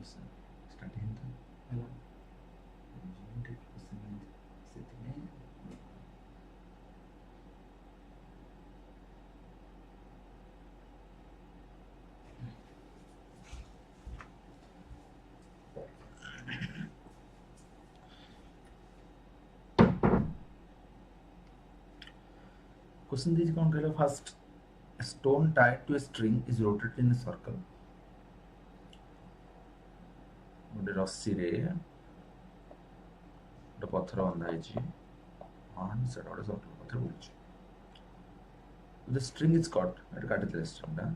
Start हेंता हला generate question सेति में क्वेश्चन दिस कौन कहला first a stone tied to a string is rotated in a circle गोटे रस्सी रे गोटे पत्थर बंधा है हाँ सेटा गोटे सर्कल पत्थर बुलुची the string is cut एटा काटी देले string टा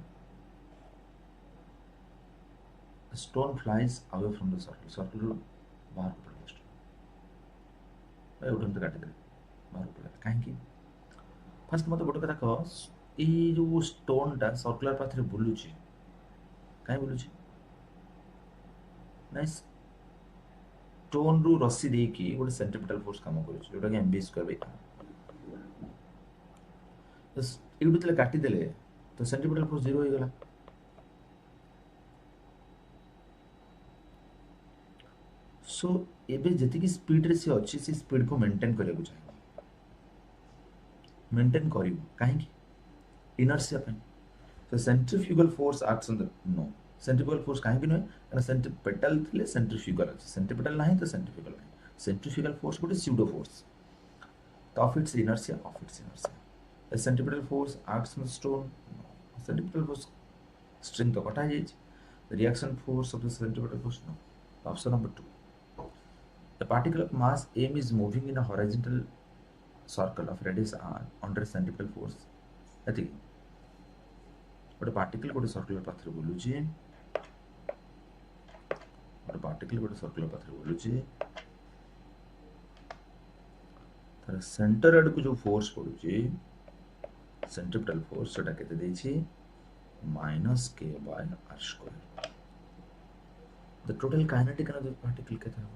the stone flies away from the circle रो बाहर को पड़े string ए उठन तो काटी देले बाहर को पड़े काहे की फर्स्ट मते गोटे कथा कह ए जो स्टोन टा सर्कुलर पाथ रे बुलुची काहे बुलुची नाइस स्टोन रू रस्सी दे की गोटे सेंट्रिपिटल फोर्स काम करूची जोटा कि mv² बाय तो एडू तले काटी देले तो सेंट्रिपिटल फोर्स 0 हो गला सो एबे जति की स्पीड रे से अछि से स्पीड को मेंटेन करे को चाहिए मेंटेन करियो काहे की inertia पे so centrifugal force acts on the no centrifugal force काहे की न है centripetal थिले centrifugal अछि centripetal नाही तो centrifugal नाही centrifugal force गोटे pseudo force तो of its inertia a centripetal force acts on the stone no centripetal force string तो कटा जाई the reaction force of the centripetal force no option number 2 the particle of mass m is moving in a horizontal circle of radius r under centripetal force एति गोटे particle गोटे circular path रे बुलुची गोटे particle गोटे circular path रे बुलुची तार centre add को जो फोर्स पडुची सेंट्रिपेटल फोर्स सेटा केते देछि -k/r². The total kinetic energy of particle केते हो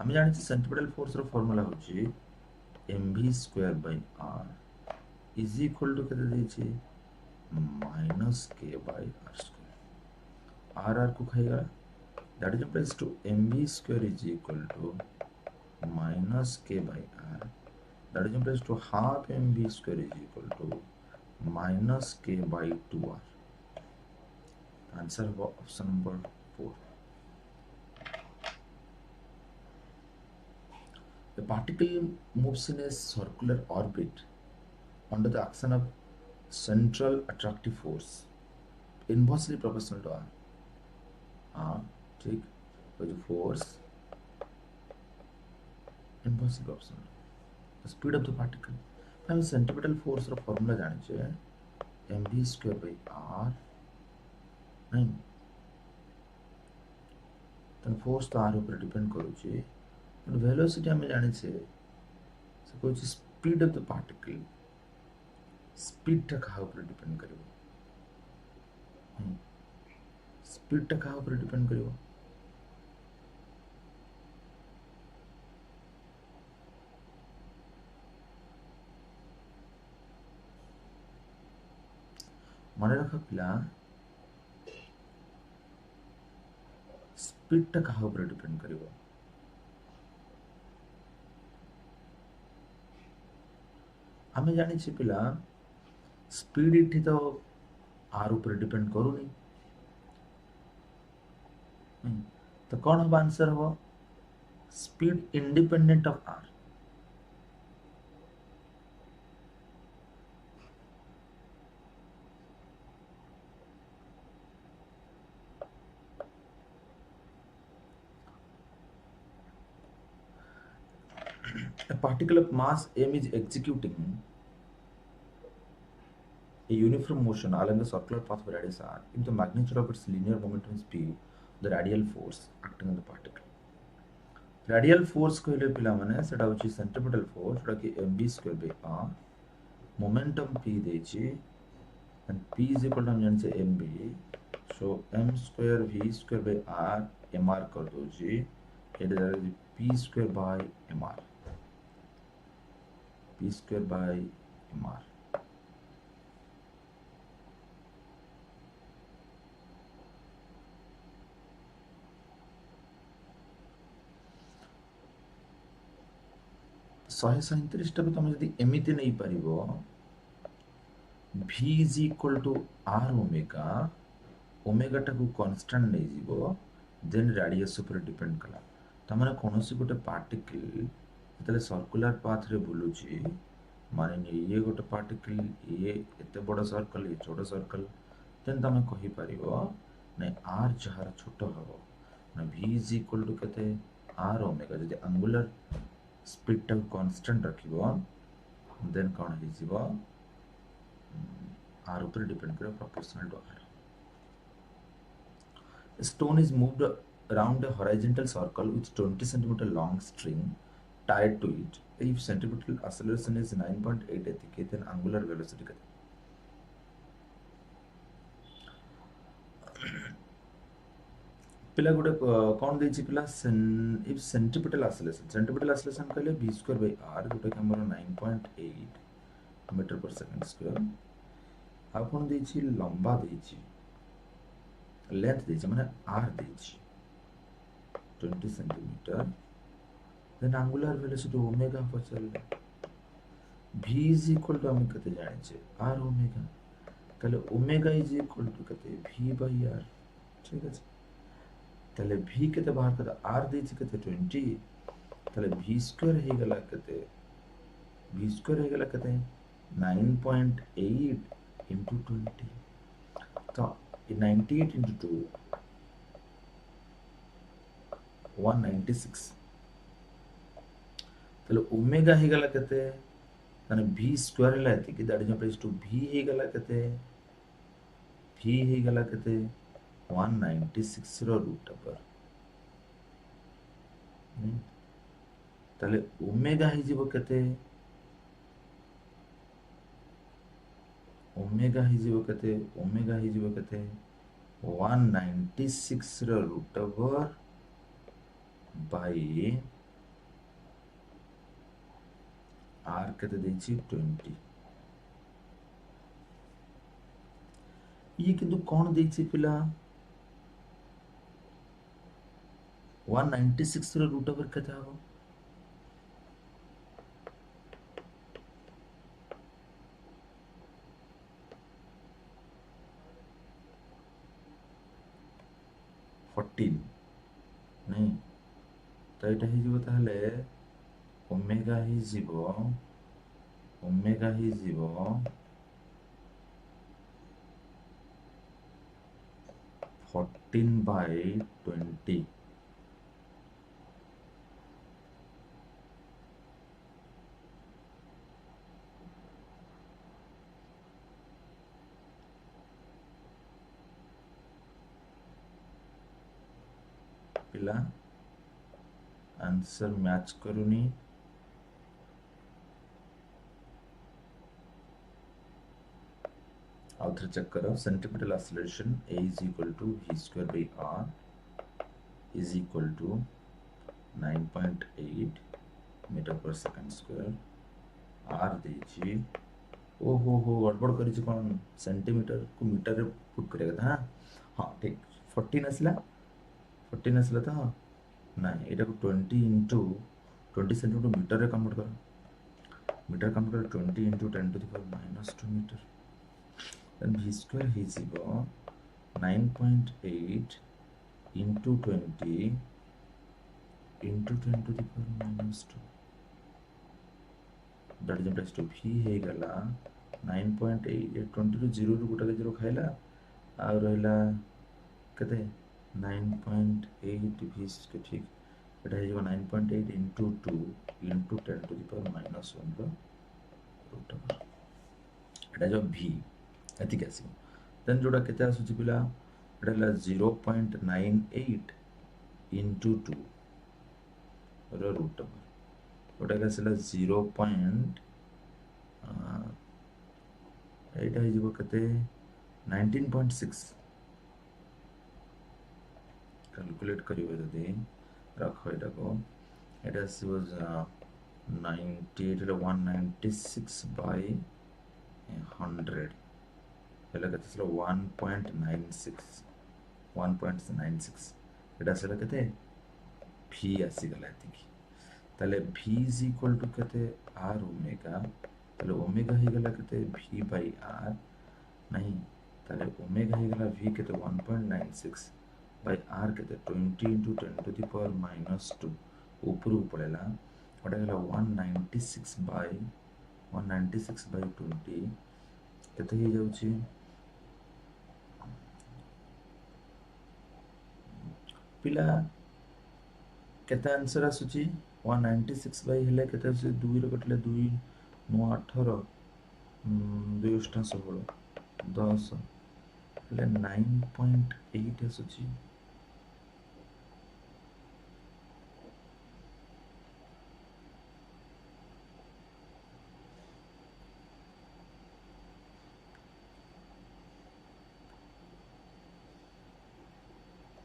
हम जानि छी सेंट्रिपेटल फोर्स रो फार्मूला होछि mv²/r is equal to केते देछि -k/r². r को खाइगा that is equals to mv² is equal to -k/r that is equals to half mv² is equal to -k/2r. Answer of option number 4. The particle moves in a circular orbit under the action of central attractive force inversely proportional to r. ठीक तो जो force inversely proportional the speed of the particle हम centripetal force रो formula जानि छे mv²/r नहीं तन force तो r ऊपर डिपेंड करू छे बट वेलोसिटी हम जानि छे से कोइ speed of the particle speed टा कहा ऊपर डिपेंड करिवो स्पीड टा कहा ऊपर डिपेंड करिवो मन रख पिला स्पीड टा कहा ऊपर डिपेंड करिवो हमें जानि छी पिला स्पीड इठी तो आर ऊपर डिपेंड करूनी तो कौन हम आंसर हो speed independent of R a particle of mass m is executing a uniform motion along the circular path of radius r if the magnitude of its linear momentum is p the radial force acting on the particle. Radial force कहले पिला माने सेटा होची centripetal force सेटा कि mv²/r momentum p देछि and p is equal to हम जानि छै mv so m²v²/r mr कर दोछि it is p²/mr p²/mr 137 टा तुम जदि एमिति नहीं परिबो v is equal to r omega omega टाकू कांस्टेंट नहीं जीवो देन रेडियस ऊपर डिपेंड कला तमाने कोनोसी गोटे पार्टिकल जतले सर्कुलर पाथ रे बुलुची माने ये गोटे पार्टिकल ये एते बड़ सर्कल ये छोट सर्कल देन तमे कहि परिबो नै r जहार छोट हबो ना v is equal to कते r ओमेगा जदि एंगुलर स्पीड टा कांस्टेंट रखिबो देन कोन हे जीवो r ऊपर डिपेंड करे proportional to r A stone is moved around a horizontal circle with 20 centimeter long string tied to it. If centripetal acceleration is 9.8 atk, then angular velocity पिला गोटे कौन देछि पिला if centripetal acceleration कहले v square by r गोटे हमर 9.8 metre पर second square आ कोन देछि लंबा देछि लेंथ देछि माने r देछि 20 centimetre then angular velocity omega पचल v इज इक्वल टू हम कते जाने छे r ओमेगा तले ओमेगा इज इक्वल टू कते v बाय r ठीक है तले v कते बाहर कते r देछि कते 20 तले v स्क्वायर हे गला कते v स्क्वायर हे गला कते 9.8 into 20 तो 98 into 2 196 तले ओमेगा हे गला कते माने v स्क्वायर हला एति कि that is equals to v हे गला कते v हे गला कते 196 रो रूट पर तले ओमेगा हे जीवो कते ओमेगा ही जीवो कते 196 रो रूट ओवर बाय r कते देछि 20 ये किंतु कोन देछि पिला 196 रो रूट ओवर कते हबो नहीं तो ये ही जीवो ताहले ओमेगा ही जीवो 14/20 पिला आंसर मैच करूनी आउथर चेक करो centripetal acceleration a is equal to v square by r is equal to 9.8 metre पर सेकंड स्क्वायर r देछि ओ हो गड़बड़ करि छ कोन सेंटीमीटर को मीटर रे पुट करेगा था हां ठीक 14 असला तो नहीं एटा को 20 into 20 सेंटीमीटर मीटर रे कन्वर्ट कर 20 into 10 to the power minus 2 meter then v square is equal 9.8 into 20 into 10 to the power minus 2 that is equals to v हे गला 9.8 20 to 0 ରୁ गोटा 0 खाइला आ रहला कते 9.8 v के ठीक एटा हे 9.8 into 2 into 10 to the power minus 1 रो रूट ओवर एटा जो v एतिक आसीबो देन जोडा केते आसुची पिला एटा हला 0.98 into 2 रो रूट ओवर ओटा आसीला 0. एटा हे जीवो केते 19.6 कैलकुलेट करियो जदी रखो एटा को एटा आसीबो 98 196 by 100 एला कते सला 1.96 एटा सला कते v आसी गला एतिकी ताले v इज इक्वल टू केते r ओमेगा ताले ओमेगा ही गला केते v बाय r नहीं ताले ओमेगा ही गला v केते 1.96 बाय r केते 20 into 10 to the power minus 2 ऊपर पड़ेला ओटा गला 196 by 20 केते ही जाउची पिला केते आंसर आसुची 196 by हेले केते से 2 रो कटले 2 9 18 2 अष्टा 16 10 हेले 9.8 आसुची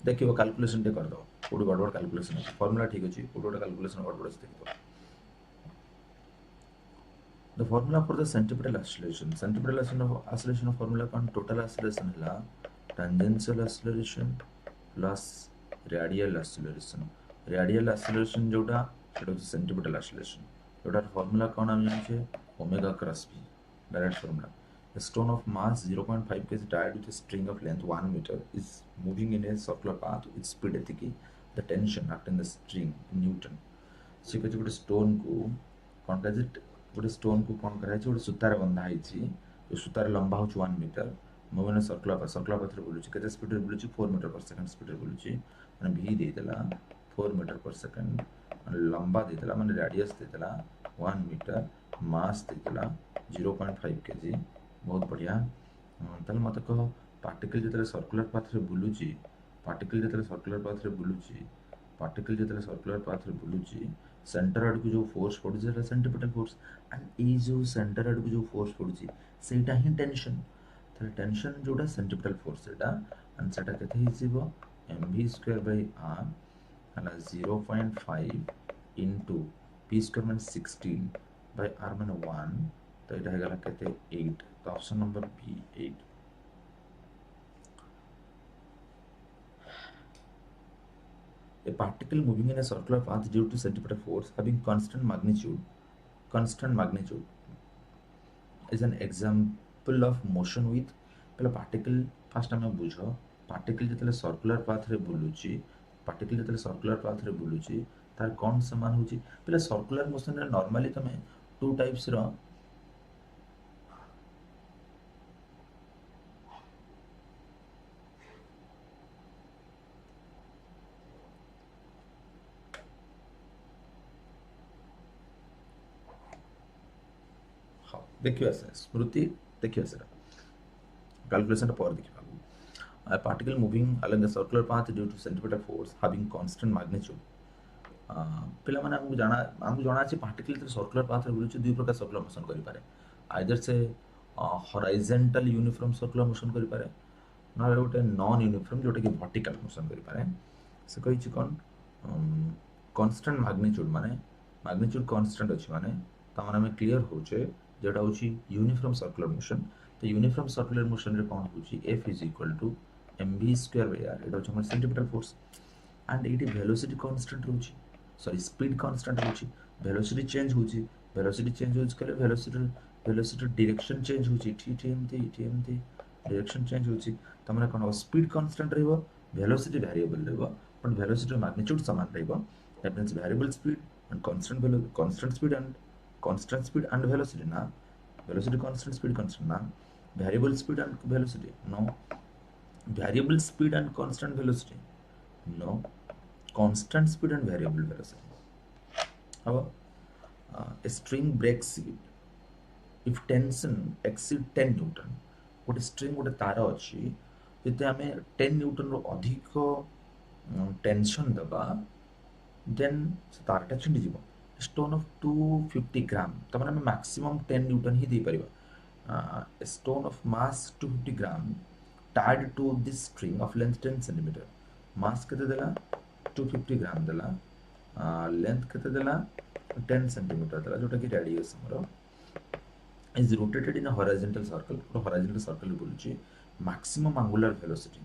देखिए वो कैलकुलेशन टे कर दो कोड गड़बड़ कैलकुलेशन फार्मूला ठीक अछि कोड कैलकुलेशन गड़बड़ अछि देखि दो the formula for the centripetal oscillation of formula कौन total acceleration है tangential acceleration plus radial acceleration जोड़ा सेटा centripetal acceleration जोड़ा formula कौन हम जाने omega cross b direct formula a stone of mass 0.5 kg tied with a string of length 1 meter is moving in a circular path with speed एतिकी the tension acting the string in Newton से कुछ गोटे stone को कौन कहते गोटे stone को कौन कराई गोटे सूतार बंधा होती जो सूतार लंबा हो 1 मीटर मोबाइल सर्कुलर पथ बुलूँ के स्पीड बुलूँ 4 मीटर पर सेकेंड स्पीड बुलूँ मैंने भी देदेला 4 मीटर पर सेकेंड लंबा देदेला मैंने रेडियस देदेला 1 मीटर मास देदेला 0.5 kg बहुत बढ़िया ताल मत कह पार्टिकल जो सर्कुलर पाथ बुलूँ पार्टिकल जो सर्कुलर पाथ बुलूँ सेंटर आड़ को जो फोर्स पड़ुଛି सेटा सेंट्रिपिटल फोर्स एंड ई जो सेंटर आड़ को जो फोर्स पड़ुଛି सेटा ही टेंशन ताले टेंशन जोटा सेंट्रिपिटल फोर्स सेटा एंड सेटा केते हि जीवो mv² by r हला 0.5 into p² माने 16 by r माने 1 तो एटा हेगला केते 8 तो option number B 8 A particle moving in a circular path due to centripetal force having constant magnitude is an example of motion with पहला particle first हमें बुझो particle जितने circular path रे बुलुची तार कौन समान होची पहला circular motion रे normally तमें two types रो देखियो स्मृति देखियो कैलकुलेशन पर देखियो particle moving along the circular path due to centripetal force having constant magnitude पिला माने हमको जाना अछि पार्टिकल तो सर्कुलर पाथ रे बुलुछि दुई प्रकार सर्कुलर मोशन करि पारे आइदर से हॉरिजॉन्टल यूनिफॉर्म सर्कुलर मोशन करि पारे ना गोटे नॉन यूनिफॉर्म जोटा कि वर्टिकल मोशन करि पारे से कहि छि कोन कांस्टेंट मैग्नीट्यूड माने मैग्नीट्यूड कांस्टेंट अछि माने त माने हम क्लियर होचे जेटा होची यूनिफॉर्म सर्कुलर मोशन तो यूनिफॉर्म सर्कुलर मोशन रे कोन होची f is equal to mv² by r एटा होची हमर सेंट्रिपेटल फोर्स एंड एटी वेलोसिटी कांस्टेंट होची सॉरी स्पीड कांस्टेंट होची वेलोसिटी चेंज होची करे वेलोसिटी डायरेक्शन चेंज होची टी एमती डायरेक्शन चेंज होची त माने कोन स्पीड कांस्टेंट रहबो वेलोसिटी वेरिएबल रहबो बट वेलोसिटी मैग्नीट्यूड समान रहबो that means variable speed and constant speed and velocity na velocity constant speed constant na variable speed and velocity no variable speed and constant velocity no constant speed and variable velocity how a string breaks if tension exceed 10 newton गोटे string गोटे तार अच्छी जदि आम 10 Newton रो अधिक tension दबा then तारटा छिंडी जीव stone of 250 gram तो मैंने मैक्सिमम 10 न्यूटन ही दे परिबा stone of mass 250 gram tied to this string of length 10 centimetre mass केते देला 250 ग्राम देला लेंथ केते देला 10 सेंटीमीटर देला जोटा कि रेडियस हमरो is rotated in a horizontal circle बोलुची maximum angular velocity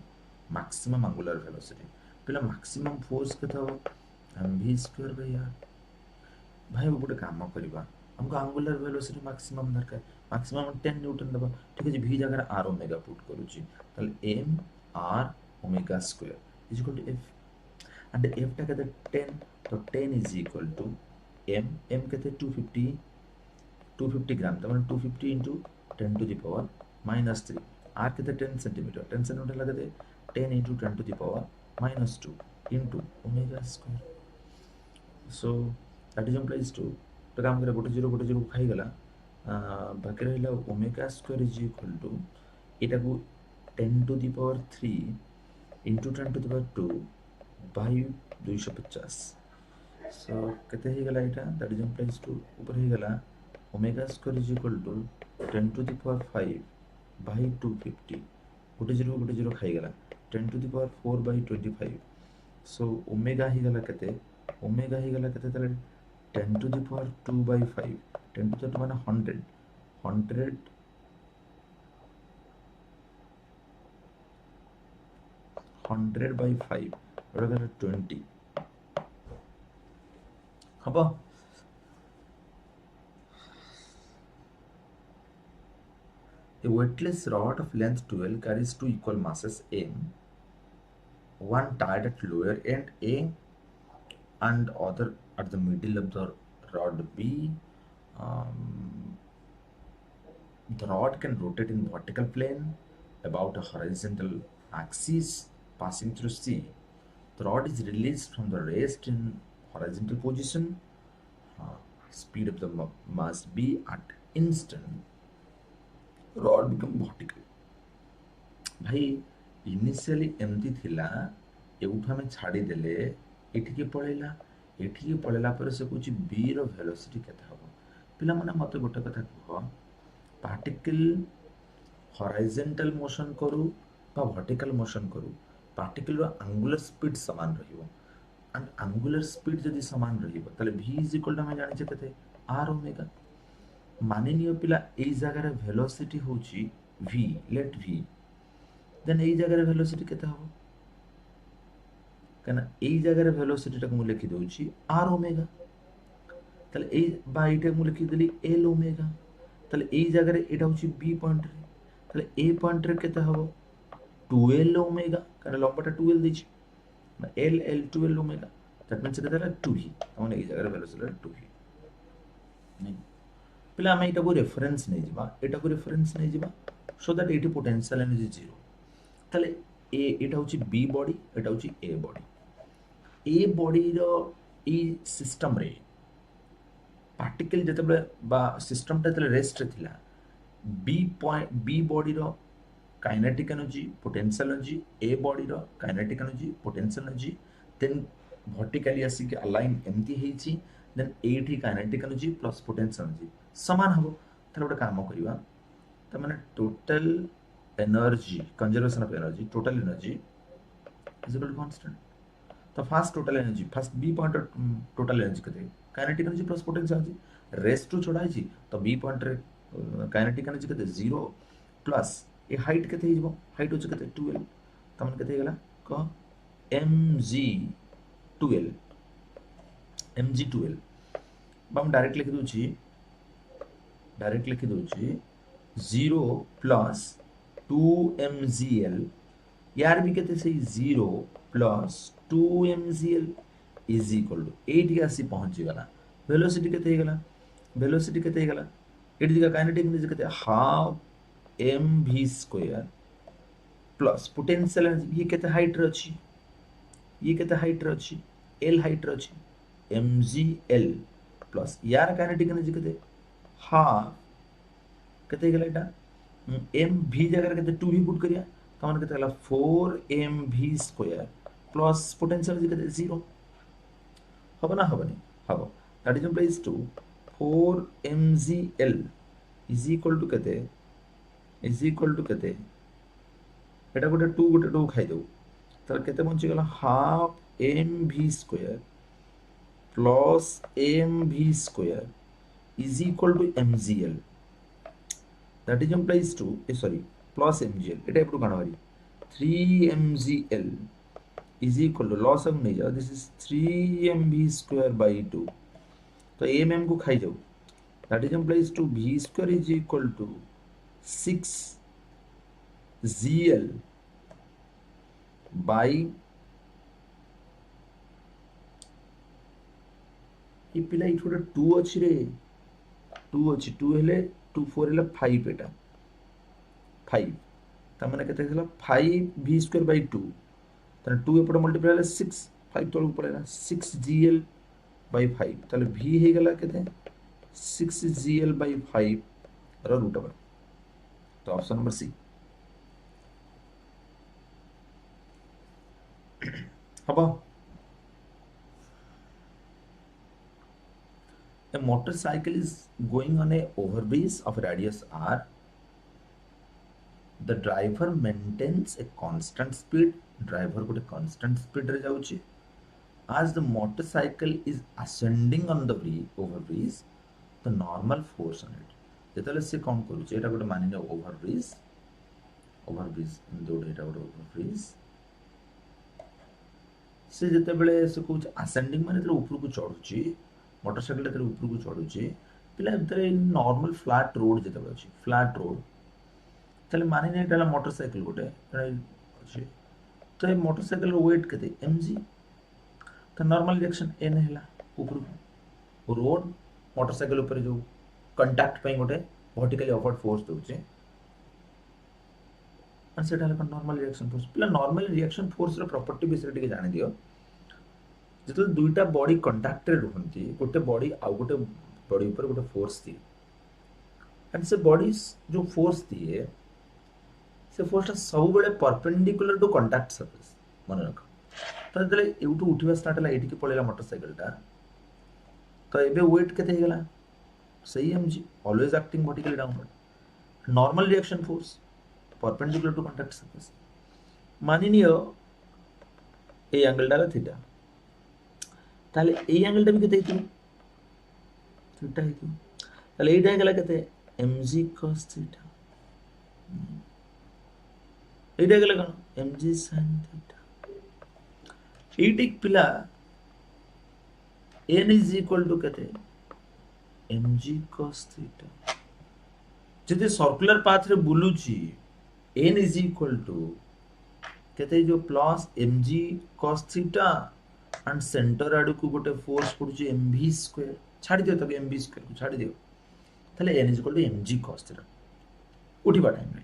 पिला maximum force केते हो mv² by r भाई गोटे काम करवा हमको आंगुलर वेलोसिटी मैक्सिमम दरकार मैक्सिमम 10 न्यूटन दबा ठीक है v जगह r ओमेगा पुट करूची ताले m r omega square is equal to f and f टा केते 10 तो 10 इज इक्वल टू m केते 250 ग्राम तो 250 into 10 to the power minus 3 r केते 10 सेंटीमीटर लगे 10 into 10 to the power minus 2 into omega square so that is implies to तो काम करे गोटे जीरो खाई गला बाकी रहिला omega square is equal to एटा को 10 to the power 3 into 10 to the power 2 by 250 so केते ही गला एटा that is implies to ऊपर ही गला omega square is equal to 10 to the power 5 by 250 गोटे जीरो खाई गला 10 to the power 4 by 25 so omega ही गला केते ताले 10 to the power 2 by 5 10 to the power 100 by 5 और 20 हबो a weightless rod of length 12 carries two equal masses m one tied at lower end a and other at the middle of the rod b the rod can rotate in vertical plane about a horizontal axis passing through c the rod is released from the rest in horizontal position speed of the must be at instant rod become vertical भाई initially एमती थिला एउठु हमें छाड़ी देले एठिके पळेला पर से कुछ B रो velocity केते हबो पिला माने मते गोटे कथा कह पार्टिकल हॉरिजॉन्टल मोशन करू बा वर्टिकल मोशन करू पार्टिकल रो एंगुलर स्पीड समान रहिबो एंड एंगुलर स्पीड जदी समान रहिबो तले v = हम जानि छै केते r ओमेगा मानि नियो पिला एई जगह रे वेलोसिटी होची v लेट v देन एई जगह रे वेलोसिटी केते हबो कना एई जगह रे वेलोसिटी तक मु लिखि दोची r ओमेगा तले एई बा एटा मु लिखि देली l ओमेगा तले एई जगह रे एटा होची b पॉइंट रे तले a पॉइंट रे केते हबो 2l ओमेगा कना लंबाटा 2l दिछि l 12 omega that means केते 2v हमने एई जगह रे वेलोसिटी 2v नहीं पिला हम एटा को रेफरेंस नै जिबा सो दैट एटी पोटेंशियल एनर्जी 0 तले ए एटा होची बी बॉडी एटा होची ए बॉडी रो ई सिस्टम रे पार्टिकल जतबे बा सिस्टम तले रेस्ट रे थिला बी बॉडी रो kinetic energy potential energy A body रो kinetic energy potential energy then vertically आसी के अलाइन एमती हेची देन एठी kinetic energy plus potential energy समान हबो तले गोटे काम करबा त माने total energy conservation of energy total energy is equal to constant तो first total energy first b point total energy केते kinetic energy plus potential energy rest टू छोड़ा छी तो बी पॉइंट रे काइनेटिक एनर्जी केते 0 प्लस ए हाइट केते हिजबो height होछ केते 12 त मन केते गेला क mg12 बम डायरेक्ट लिखि दोची 0 प्लस 2mgl यार भी कहते से 0 plus 2mgl is equal to 8 के आसी पहुंच गला वेलोसिटी केते गला एट जगह काइनेटिक एनर्जी केते half mv square plus potential energy ये केते हाइट रे अछि l हाइट रे अछि mgl प्लस यार काइनेटिक एनर्जी केते हाफ केते गला एटा m v जगह केते 2v पुट करिया त मन केते गला 4mv square plus potential energy केते 0 हबो ना हबो that is implies to 4mgl is equal to केते एटा गोटे 2 खाइ दउ त केते बंची गला half mv square plus mv square is equal to mgl that is implies to plus mgl এটা একটু কানাবারি 3mgl is equal to loss of nature this is 3mv square by 2 तो ए मैम को खाई जाऊ that is implies to v square is equal to 6gl by ये पिला ये गोटे 2 अच्छी रे 2 अच्छी 2 हेले 2 4 हेले 5 एटा 5 तार केते हेला 5 v स्क्वायर बाई 2 तार 2 एपटे मल्टीप्लाई हेले 6 5 तळକୁ पळेला 6gl बाई 5 ताले v हे गेला केते 6gl बाई 5 रो रूट ओवर तो ऑप्शन नंबर सी हबो A motorcycle is going on a overbridge of radius r. The driver maintains a constant speed. Driver गोटे constant speed रे जाउची. As the motorcycle is ascending on the overbridge, the normal force on it. जेतले से कौन करूची एटा गोटे मानिने overbridge इंदोड एटा गोटे overbridge. से जेते बेले से कहूची ascending माने तेरे ऊपर को चढ़ुची मोटरसाइकिल तेरे ऊपर को चढ़ुची पिला तेरे नॉर्मल फ्लैट रोड जेते बेले अछि फ्लैट रोड तले मानिने एटा मोटरसाइकिल गोटे अछि तो ए मोटरसाइकिल रो वेट केते mg तो नॉर्मल रिएक्शन n हैला ऊपर को रोड मोटरसाइकिल ऊपर जो कांटेक्ट पे गोटे वर्टिकली अपवर्ड फोर्स दोचे और सेटा नॉर्मल रिएक्शन फोर्स पिला नॉर्मल रिएक्शन फोर्स रो प्रॉपर्टी बिषय टिके जानि दियो जितो दुईटा बॉडी कांटेक्ट रे रहंती गोटे बॉडी आ गोटे बॉडी ऊपर गोटे फोर्स दिए एंड से बॉडीज जो फोर्स दिए से फोर्सटा सब बेले परपेंडिकुलर टू कांटेक्ट सरफेस मन रख तो जले एउटू उठिबा स्टार्ट हला एठी के पळेला मोटरसाइकिलटा तो एबे वेट केते हे गेला सही mg always acting vertically downward normal reaction force perpendicular to contact surface मानि नियो ए एंगल डाला थीटा ताले ए एंगल टा भी केते हितु थीटा हितु ताले एटा गेला केते mg cos थीटा एटा गेला कोन mg sin थीटा एटी पिला n is equal to केते mg cos थीटा जदि सर्कुलर पाथ रे बुलुची n is equal to केते जो plus mg cos theta and centre आडू को गोटे फोर्स पड़ुची mv स्क्वायर छाड़ी दियो तब mv स्क्वायर को छाड़ी दियो ताले n is equal to mg cos theta उठिबा टाइम रे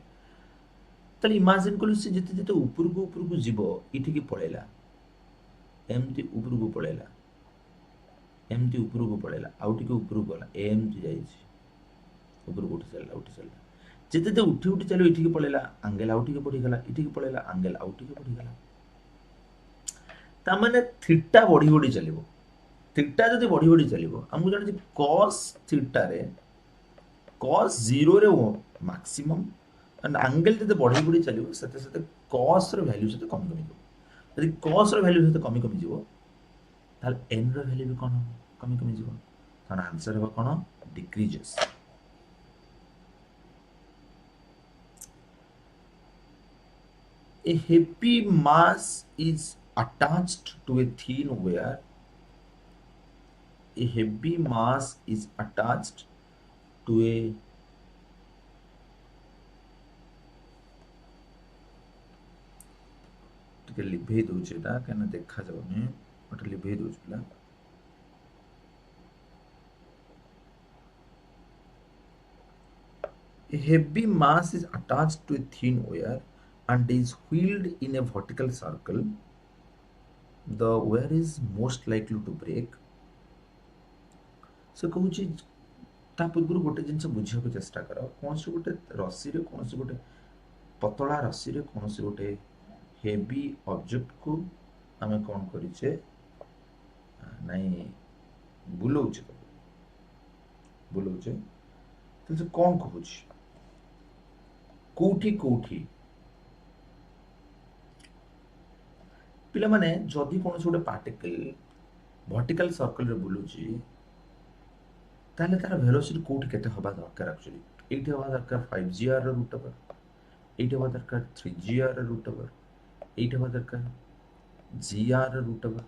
ताले इमेजिन कलु से जते जते ऊपर को जीवो इठी की पळेला एमती ऊपर को पळेला एमती ऊपर को पळेला आउटी के ऊपर को गला एमती जाईची ऊपर को उठी चलला जते जते उठी चलो इठी की पळेला एंगल आउटी के पड़ी गला इठी की पळेला एंगल आउटी के पड़ी गला तामाने थीटा बढ़ी चलिबो थीटा जदि बढ़ी चलिबो हमहु जानि जे cos थीटा रे cos 0 रे मैक्सिमम एंड एंगल जदि बढ़ी चलिबो सते सते cos रो वैल्यू सते कमी जिवो यदि cos रो वैल्यू सते कमी जिवो ताल n रो वैल्यू भी कोन कमी जिवो तार आंसर हो कोन decreases a heavy mass is attached to a thin wire. A heavy mass is attached to a टिके लिभे दोचे ता केना देखा जाउनी ओटा लिभे दोच पिला A heavy mass is attached to a thin wire and is wheeled in a vertical circle. The wire is most likely to break. से कहूँ ता पूर्व गोटे जिनस बुझा को चेष्टा कर कौन से गोटे रस्सी रे कौन से गोटे पतला रस्सी रे कौन से गोटे हेवी ऑब्जेक्ट को आमे कौन करिचे नहीं बुलौचे तो से कौन कहूची कोठी पिला माने जदि कौन से गोटे पार्टिकल वर्टिकल सर्कल रे बुलुची ताले तार वेलोसिटी कोठी केते हबा दरकार एक्चुअली एठी हबा दरकार 5gr रो रूट ओवर एठी हबा दरकार 3gr रो रूट ओवर एठी हबा दरकार gr रो रूट ओवर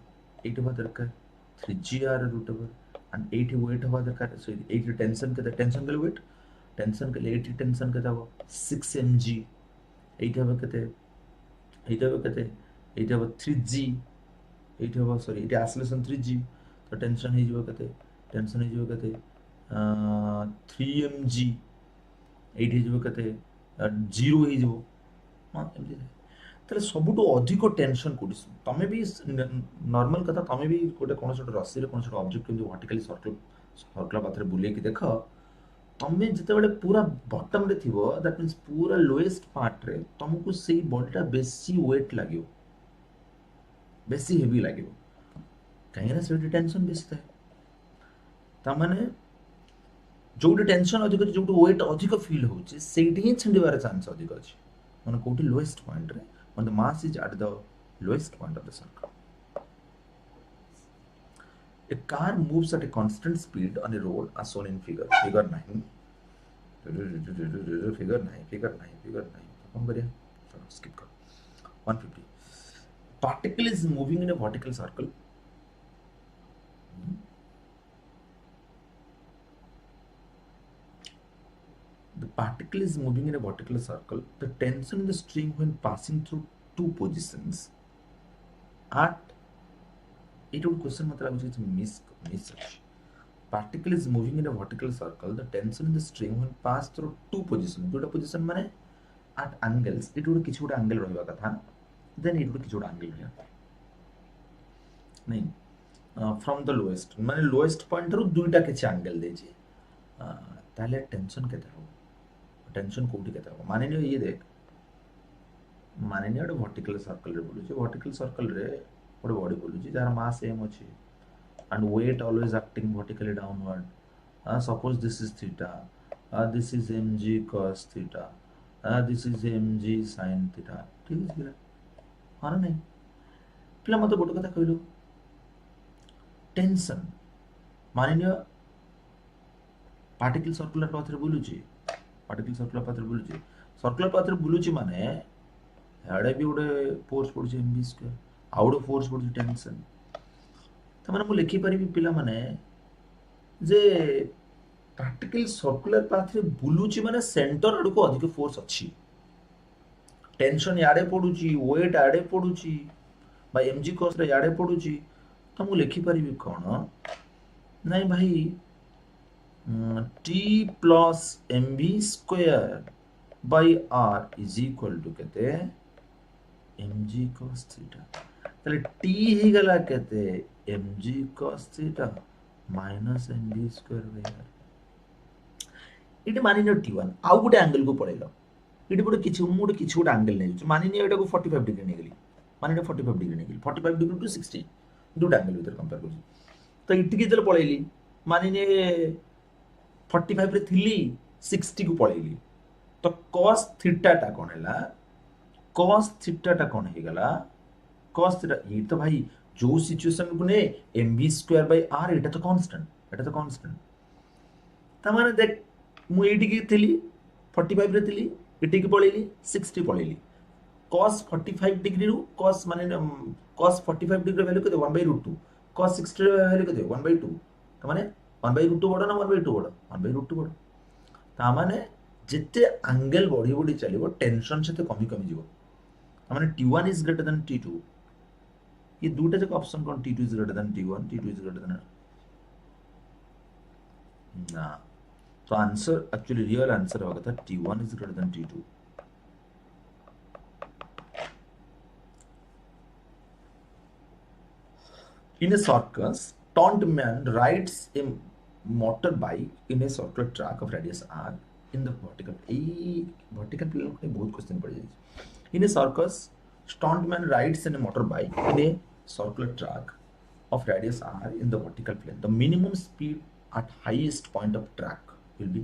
एठी हबा दरकार 3gr रो रूट ओवर and 80 weight हवा दरकार so 80 टेंशन के टेंशन के weight टेंशन के 80 टेंशन के हवा 6 mg 80 हवा के 80 हवा के 80 हवा 3g 80 हवा सॉरी 80 आसलेशन 3g तो टेंशन ही जो के टेंशन ही जो के 3 mg 80 जो के 0 ही जो हाँ ताले सबुठु अधिक टेंशन कोडी तमे भी नॉर्मल कथा तमे भी गोटे कोन छोट रस्सी रे कोन छोट ऑब्जेक्ट केमि वर्टिकली सर्कल पाथरे बुले कि देख तमे जते बेले पूरा बॉटम रे थिबो दैट मींस पूरा लोएस्ट पार्ट रे तुमको सेही बॉडीटा बेसी वेट लागियो बेसी हेवी लागियो कहीं ना से टेंशन बेसी थाए ता माने जोटी टेंशन अधिक जोटी वेट अधिक फील होची सेठी ही छिंडीबार चांस अधिक अछि माने कोठी लोएस्ट पॉइंट रे when the mass is at the lowest point of the circle. A car moves at a constant speed on a road as shown in figure 9. Figure 9. Come बढ़िया skip कर 150. Particle is moving in a vertical circle. The particle is moving in a vertical circle. The tension in the string when passing through two positions at it would question मतलब which is miss particle is moving in a vertical circle. The tension in the string when pass through two positions. दुटा position माने at angles. It would किसी उड़ा angle रहने वाला था. Then it would किसी उड़ा angle रहने. नहीं from the lowest माने lowest point रू दुटा किसी angle दे जी. ताले tension कहते हैं टेंशन कोठी कहता है माने नहीं ये देख माने नहीं ଗୋଟେ vertical circle रे बोलुची vertical circle रे ଗୋଟେ body बोलुची जार mass m अछि and weight always acting vertically downward. Suppose this is theta, this is mg cos theta, this is mg sin theta. ठीक है पिला हाँ ना नहीं पिला मत गोटे कथा कहलो टेंशन माने नहीं पार्टिकल सर्कुलर पाथ रे बोलुची पार्टिकल सर्कुलर पाथ रे बुलुची सर्कुलर पाथ रे बुलुची माने याडे भी गोटे फोर्स पडुची mv स्क्वायर आउट फोर्स पडुची टेंशन त माने मु लिखि परिबी पिला माने जे पार्टिकल सर्कुलर पाथ रे बुलुची माने सेंटर अडको अधिक फोर्स अछि टेंशन याडे पडुची वेट याडे पडुची बा mg cos रे याडे पडुची त मु लिखि परिबी कोन नाही भाई T plus mv square by r is equal to कहते mg cos theta ताले T ही गला कहते mg cos theta minus mv square by r इटे मानि न T1 आउ गुटे एंगल को पळेलो इटे गुटे किछि गुटे एंगल नै मानि न एटा को 45 डिग्री नै गेली मानि न 45 डिग्री नै गेली 45 डिग्री टू 60 दुटा एंगल भीतर कंपेयर करछि त इटे के जले पळेली मानि ने 45 रे थिली 60 को पळेली तो cos थीटा टा कोन हैला cos थीटा टा कोन हे गला cos थीटा ये तो भाई जो सिचुएशन को ने mv स्क्वायर बाय r एटा तो कांस्टेंट त माने देख मु एटी की थिली 45 रे थिली एटी की पळेली 60 पळेली cos 45 डिग्री रु cos माने cos 45 डिग्री वैल्यू कते 1/√2 cos 60 वैल्यू कते 1/2 त माने 1/√2 बड़ ना 1/2 बड़ 1/√2 बड़ ता माने जिते एंगल बढ़ी बढ़ी चलिबो टेंशन से कमी जीवो माने T1 is greater than T2 ये दूटा जक option cone T2 is greater than T1 T2 is greater than ना तो आंसर एक्चुअली रियल आंसर होगा था T1 is greater than T2 in a circus taunt man rides a motorbike in a circular track of radius r in the vertical plane पे बहुत question पड़ जाए in a circus stunt man rides in a motorbike in a circular track of radius r in the vertical plane the minimum speed at highest point of track will be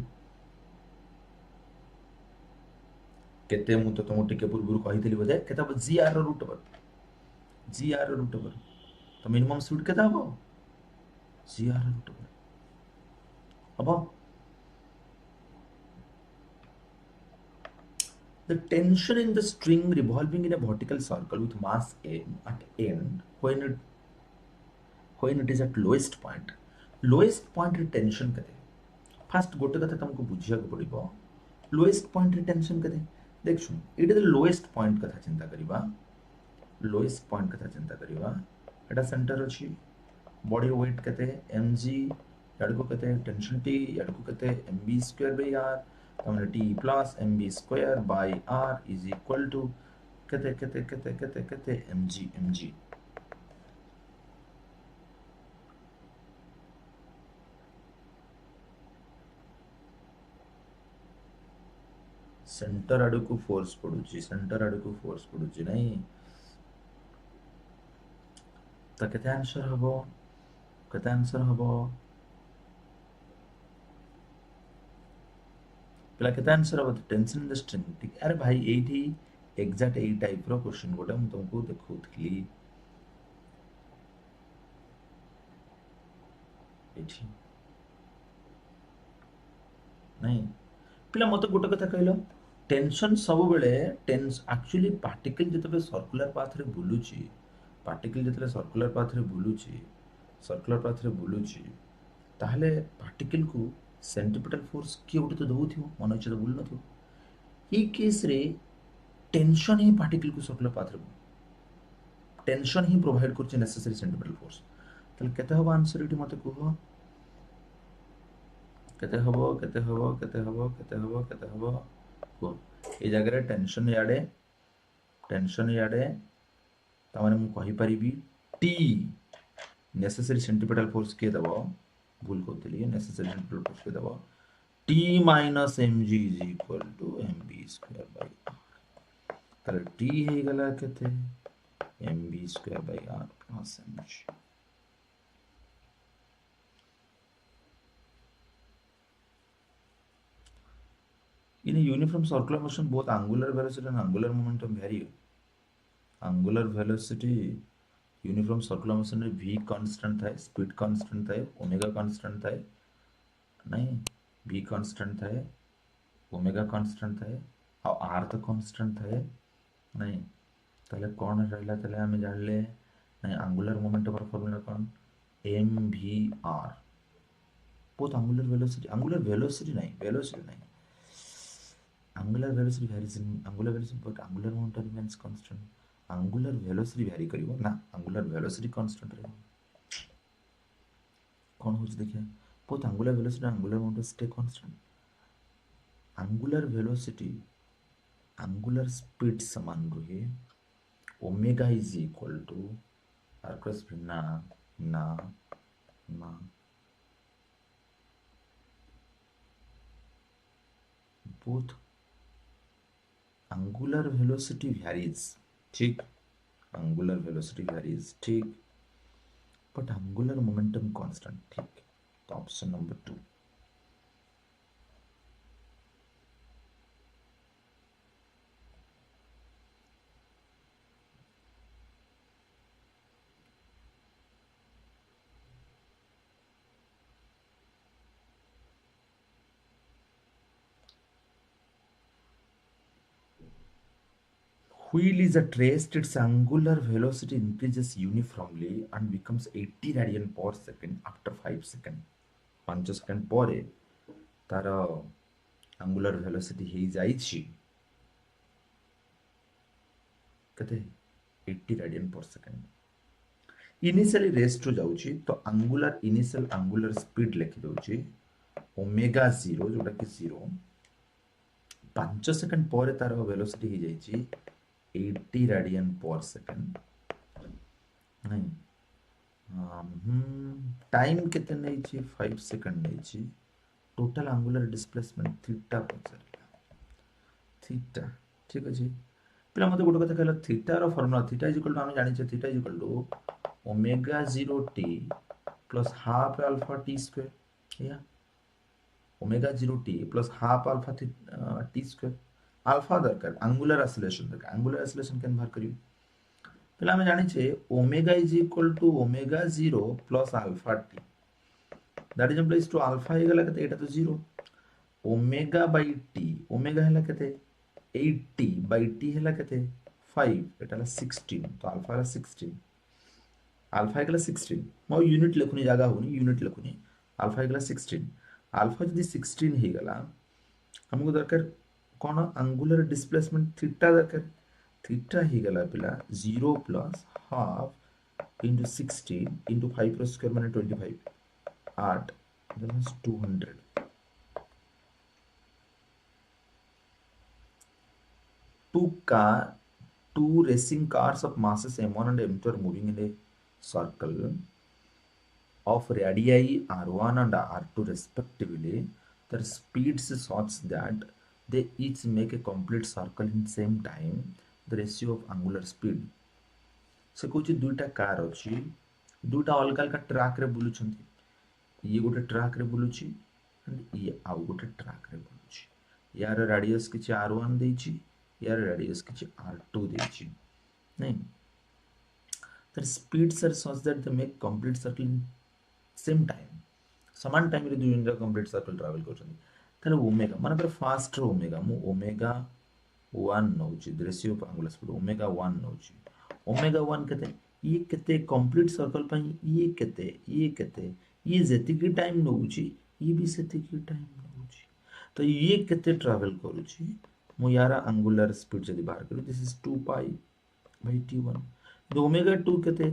केते मु तो तुम टिके पूर्व कहितली बोझे केता gr रो root पर तो minimum speed केता हो gr root पर अब the tension in the string revolving in a vertical circle with mass m at end when it is at lowest point lowest point रे टेंशन केते फास्ट गोटे कथा तुमको बुझिया को पड़िबो लोएस्ट पॉइंट रे टेंशन केते देखछु एटा लोएस्ट पॉइंट कथा चिंता करिबा लोएस्ट पॉइंट कथा चिंता करिबा एटा सेंटर अछि बॉडी वेट केते mg याडको केते टेंशन t याडको केते mb स्क्वायर बाय r तमने t plus mb square by r is equal to केते केते केते केते केते mg सेंटर आड़ को फोर्स पड़ुची सेंटर आड़ को फोर्स पड़ुची नहीं तो केते आंसर हबो केते आंसर हबो पिला केते आंसर हबो टेंशन इन द स्ट्रिंग ठीक अरे भाई एठी एग्जैक्ट ए टाइप रो क्वेश्चन गोटे हम तुमको देखौथली एठी नहीं पिला मते गोटे कथा कहलो टेंशन सब बेले टेंस एक्चुअली पार्टिकल जतबे सर्कुलर पाथ रे बुलुची पार्टिकल जतबे सर्कुलर पाथ रे बुलुची ताहले पार्टिकल को सेंट्रिपिटल फोर्स किए गोटे तो दउथियो मन इच्छा तो बुल नथियो ई केस रे टेंशन ही पार्टिकल को सर्कुलर पाथ रे टेंशन ही प्रोवाइड करछ नेसेसरी सेंट्रिपिटल फोर्स ताहले केते हबो आंसर इटी मते कहबो केते हबो केते हबो केते हबो केते हबो केते हबो को ए जगह रे टेंशन याडे ता माने मु कहि परिबी टी नेसेसरी सेंट्रिपिटल फोर्स के दबो भूल करतली नेसेसरी सेंट्रिपिटल फोर्स के दबो t minus mg is equal to mb square by r ताले टी हे गला केते mb square by r plus mg in a uniform circular motion both angular velocity and angular momentum vary angular velocity uniform circular motion रे v constant थाए speed constant थाए omega constant थाए नहीं v constant थाए omega constant थाए और r तो constant थाए नहीं ताले कोन रहला ताले हम जानले नहीं एंगुलर मोमेंटम रो फार्मूला कोन mvr बोथ एंगुलर वेलोसिटी नहीं angular velocity varies in angular velocity but angular momentum remains constant angular velocity vary करिवो ना angular velocity constant रहबो कोन होछ देखिए both angular velocity and angular momentum stay constant angular velocity angular speed समान रहे omega is equal to r cross v ना both angular velocity varies ठीक angular velocity varies ठीक but angular momentum constant ठीक तो option number 2 wheel is at rest, its angular velocity increases uniformly and becomes 80 radian per second after 5 seconds. 5 second ପରେ तार angular velocity हे जाइछि कते 80 radian per second initially rest हो जाउछि तो angular initial angular speed लिखि दउछि omega 0 जोटा कि 0 5 second ପରେ तार velocity हे जाइछि 80 radian per second नहीं टाइम कितने नहीं छी 5 सेकंड नहीं छी टोटल एंगुलर डिस्प्लेसमेंट थीटा पचरला थीटा ठीक अछि पिला मते गोटे कथा कहला थीटा रो formula theta is equal to हम जानि छै theta is equal to omega 0 t plus half alpha t square या omega 0 t plus half alpha t square alpha दरकार एंगुलर एक्सेलरेशन केन बाहर करियो पहला हम जानि छे omega is equal to omega 0 plus alpha t that is implies to alpha हे गला कते एटा तो 0 ओमेगा बाय t ओमेगा हला कते 80 बाय t हला कते 5 एटा हला 16 तो अल्फा हला 16 अल्फा हे गला 16 मो यूनिट लिखुनी जागा होनी यूनिट लिखुनी अल्फा हो गला 16 अल्फा जदी 16 हो गला हमको दरकार कौन एंगुलर डिस्प्लेसमेंट थीटा दरकार थीटा हो गला पिला 0 प्लस हाफ इंटू 16 इंटू 5 रो स्क्वायर माने 25 8 that means 200 two car two racing cars of masses m1 and m2 are moving in a circle of radii r1 and r2 respectively. Their speeds is such that they each make a complete circle in same time. The ratio of angular speed से कौन दुईटा car अच्छी दुईटा अलग अलग track रे बुलुछंती ये गोटे ट्रैक रे बुलुची एंड ये आउ गोटे ट्रैक रे बुलुची यार रेडियस किछि r1 देछि यार रेडियस किछि r2 देछि नहीं their speeds are such that they make complete circle in same time समान टाइम रे दुई जन कंप्लीट सर्कल ट्रैवल करछन ताले ओमेगा माने पर फास्ट रो ओमेगा मु ओमेगा 1 नउची ratio of angular speed omega 1 नउची ओमेगा 1 केते कंप्लीट सर्कल पई ये जेति की टाइम नउची ये भी सेति की टाइम नउची तो ये केते ट्रैवल करूची मु यारा एंगुलर स्पीड जदी बाहर करू this is 2 pi by t1 तो ओमेगा 2 केते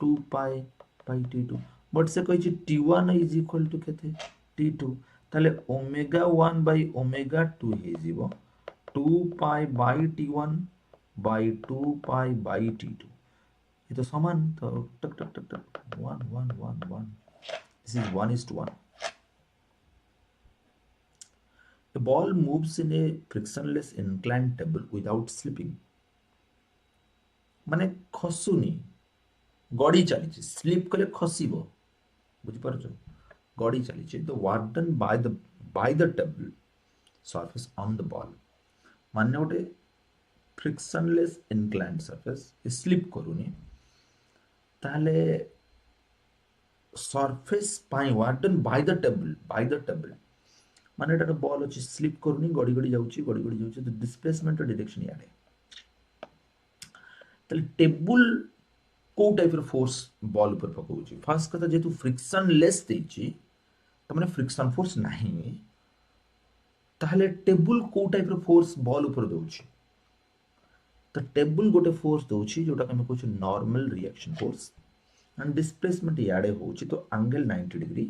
2 पाई बाय t2 बट से कहि t1 इज इक्वल टू केते t2 ताले ओमेगा 1 बाय ओमेगा 2 हे जीवो 2 pi by t1 by 2 pi by t2 ये तो समान तो टक टक टक टक 1 1 1 1 this is 1:1 a ball moves in a frictionless inclined table without slipping माने खसुनी गड़ी चली स्लिप कले खसिबो बुझि परछो गड़ी चली the work done by the table surface on the ball माने गोटे फ्रिक्शनलेस इनक्लाइंड सरफेस स्लिप करूनी ताले surface pi work done by the table माने एटा बॉल अछि स्लिप करूनी गड़ी गड़ी जाउची द डिस्प्लेसमेंट डायरेक्शन याडे ताले टेबल को टाइप रो फोर्स बॉल ऊपर पकाउची फर्स्ट कथा जेतु फ्रिक्शनलेस देची त माने फ्रिक्शन फोर्स नाही ताहले टेबल को टाइप रो फोर्स बॉल ऊपर दोची त टेबल गोटे फोर्स दोची जोटा हम कहू normal reaction force and displacement याडे होची तो एंगल 90 डिग्री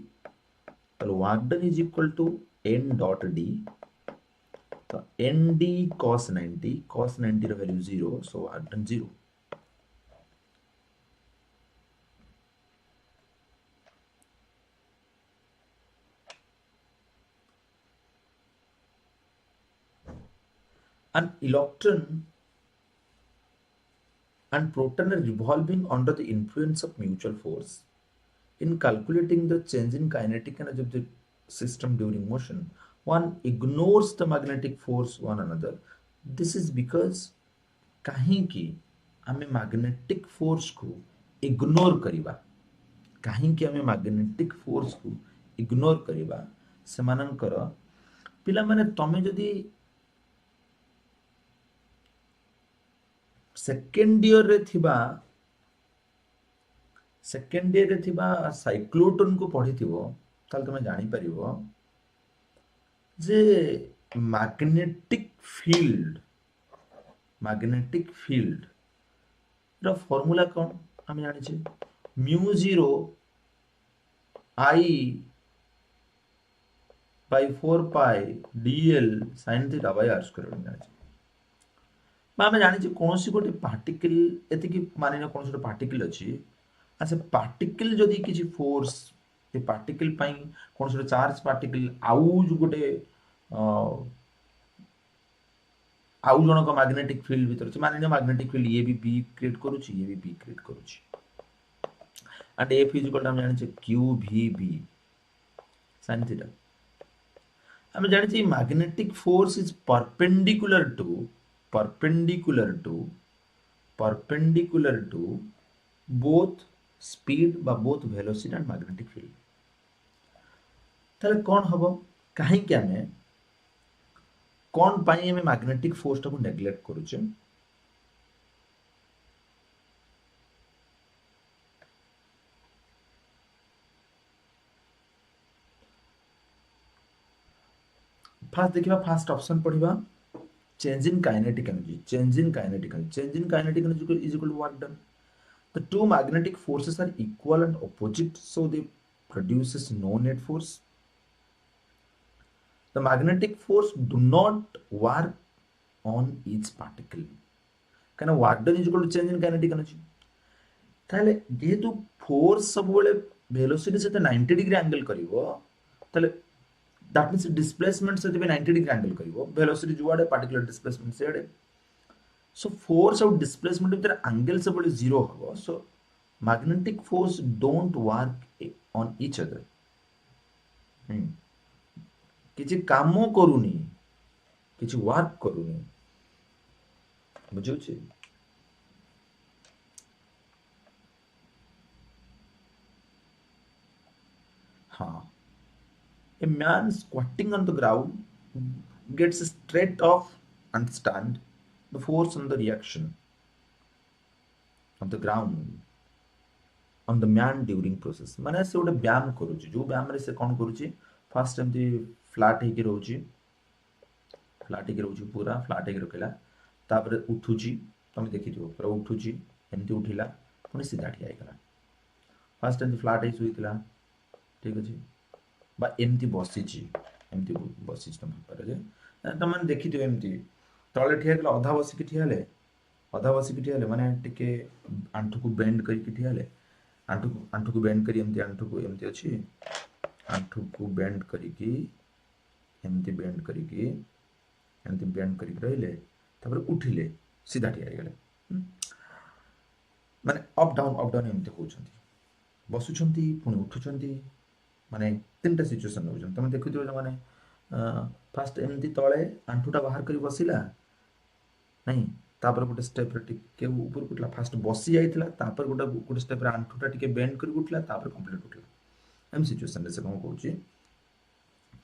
तो work done is equal to n dot d तो nd cos 90 रो value 0 so work done 0 an electron and proton are revolving under the influence of mutual force. In calculating the change in kinetic energy of the system during motion, one ignores the magnetic force one another. This is because कहीं की हमें magnetic force को ignore करिबा कहीं की हमें magnetic force को ignore करिबा सेमानंकर पिला माने तमे जदी सेकेंड ईयर रे थिबा साइक्लोट्रॉन को पढ़ी थिबो ताल तमे जानि परिबो जे मैग्नेटिक फील्ड रो फार्मूला कोन हम जानि छे mu 0 I by 4 pi dl sin theta by r square जानि छे आम जानी कौन सी गोटे पार्टिकल एति मानी कौन सी पार्टिकल अच्छी अच्छा पार्टिकल जदि किसी फोर्स से पार्टिकल पाई कौन सी चार्ज पार्टिकल आउ जो गोटे आउ जनक मैग्नेटिक फील्ड भीतर मानी मैग्नेटिक फील्ड ये भी बी क्रिएट करूची ये भी बी क्रिएट करूची and F is equal to हम जानि Q V B sin theta हम जानि magnetic force is perpendicular to both speed बा both velocity and magnetic field ताले कौन हबो काहे कि हमें कौन पाई हमें मैग्नेटिक फोर्स को नेग्लेक्ट करूचे फास्ट देखिबा फास्ट ऑप्शन पढ़िबा change in kinetic energy, change in kinetic energy, change in kinetic energy is equal to work done. The two magnetic forces are equal and opposite, so they produces no net force. The magnetic force do not work on each particle. Kind of work done is equal to change in kinetic energy. তাহলে যেহেতু force ସବୁବେଳେ velocity সହିତ 90 degree angle করিব তাহলে that means displacement সହିତ ବି 90 degree angle করিব velocity যুଆଡ଼େ particular displacement ସିଆଡ଼େ so force ଆଉ displacement ଭିତରେ angle ସବୁବେଳେ zero ହବ so magnetic force don't work on each other କିଛି କାମ କରୁନି କିଛି work କରୁନି ବୁଝୁଛି हाँ a man squatting on the ground gets straight off and stand the force on the reaction of the ground on the man during process माने से गोटे व्यायाम करूची जो व्यायाम रे से कोन करूची फास्ट एमती फ्लैट हेकी रहउची पूरा फ्लैट हेकी रखला तापर उठुची तुम देखि दियो पूरा उठुची एमती उठिला पुनी सीधा ठिया हेगला फास्ट एमती फ्लैट हे सुइतला ठीक अछि बा एमती बसिची तुम पर जे त मन देखि दियो एमती तळे ठिया हेगला अधा बसिकी ठिया हेले माने टिके आंठू को बेंड करके ठिया हेले आंठू को बेंड करी एमती आंठू को एमती अछि आंठू को बेंड करिकी एमती बेंड करिकी एमती बेंड करिक रहिले तापर उठिले सीधा ठिया हेगले माने अप डाउन एमती होउछंती बसुछंती पुणी उठुछंती माने तीनटा सिचुएशन होउछन तमे देखुथियो जे माने फास्ट एमती तळे आंठूटा बाहर करी बसिला नहीं तापर गोटे स्टेप रे टिके ऊपर उठला फास्ट बसी जाइतला तापर गोटे स्टेप रे आंठूटा टिके बेंड करी उठला तापर कंप्लीट उठला एम सिचुएशन रे से कोन कहूची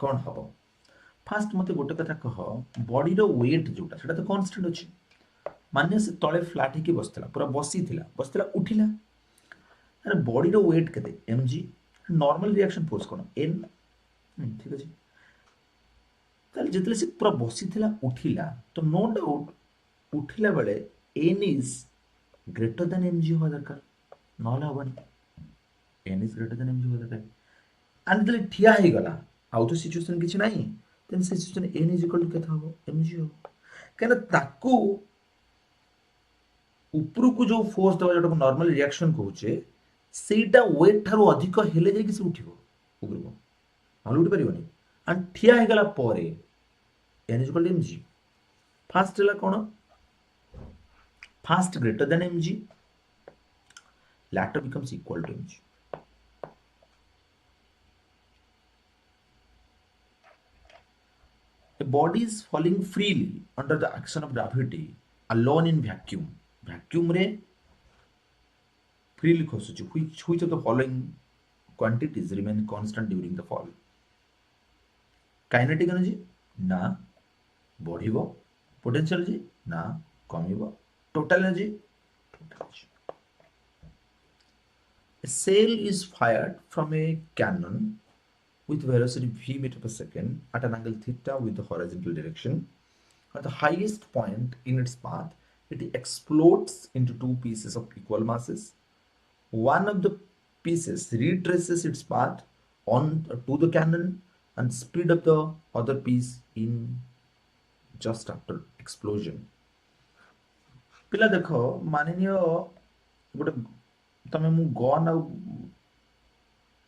कोन हबो फास्ट मते गोटे कथा कह बॉडी रो वेट जोटा सेटा तो कांस्टेंट अछि माने से तळे फ्लैट ही बसतला पूरा बसतला उठिला अरे बॉडी रो वेट केते mg नॉर्मल रिएक्शन फोर्स कोन n ठीक अछि ताले जेतले से पूरा बसितला उठिला तो नो डाउट उठिला बेले n is greater than mg हो दरकार नहले हबनी n is greater than mg हो दरकार एंड तले ठिया हे गला आउ तो सिचुएशन किछ नाही then situation n is equal to केथा हो mg हो केना ताकू ऊपर को जो फोर्स दवा जोटा नॉर्मल रिएक्शन कहूचे सेटा वेट थारो अधिक हेले जे कि से उठिबो ऊपर को हम उठी परिबनी एंड ठिया हे गला परे n is equal to mg fast हला कोन fast greater than mg latter becomes equal to mg a body is falling freely under the action of gravity alone in vacuum re freely khosuchi which of the following quantities remain constant during the fall kinetic energy na बढ़िबो potential energy na कमिबो total energy. A shell is fired from a cannon with velocity v meter per second at an angle theta with the horizontal direction. At the highest point in its path, it explodes into two pieces of equal masses. One of the pieces retraces its path on to the cannon and speed up the other piece in just after explosion. पिला देख माननीय गोटे तमे मु gun आ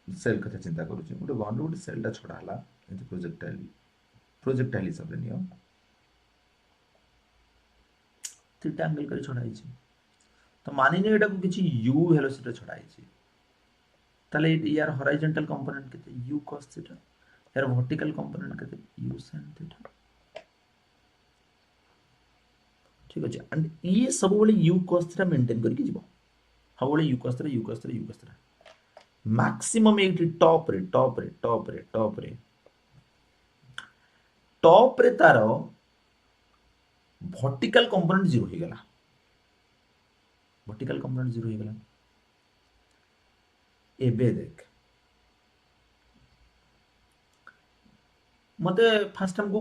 cell कथा चिंता करूची गोटे गन गोटे सेलटा छड़ा हला एते प्रोजेक्टाइल हिसाब रे नियो थीटा एंगल करी छड़ा हिची तो माननीय एटा को किछि u वेलोसिटी छड़ा हिची ताले यार हॉरिजॉन्टल कंपोनेंट केते u cos थीटा यार वर्टिकल कंपोनेंट केते u sin थीटा ठीक अछि एंड ये सब बेले u cos थीटा मेंटेन करके जीवो सब बेले u cos theta maximum eighty top रे तार वर्टिकल कंपोनेंट जीरो हो गला एबे देख मते फास्ट हमको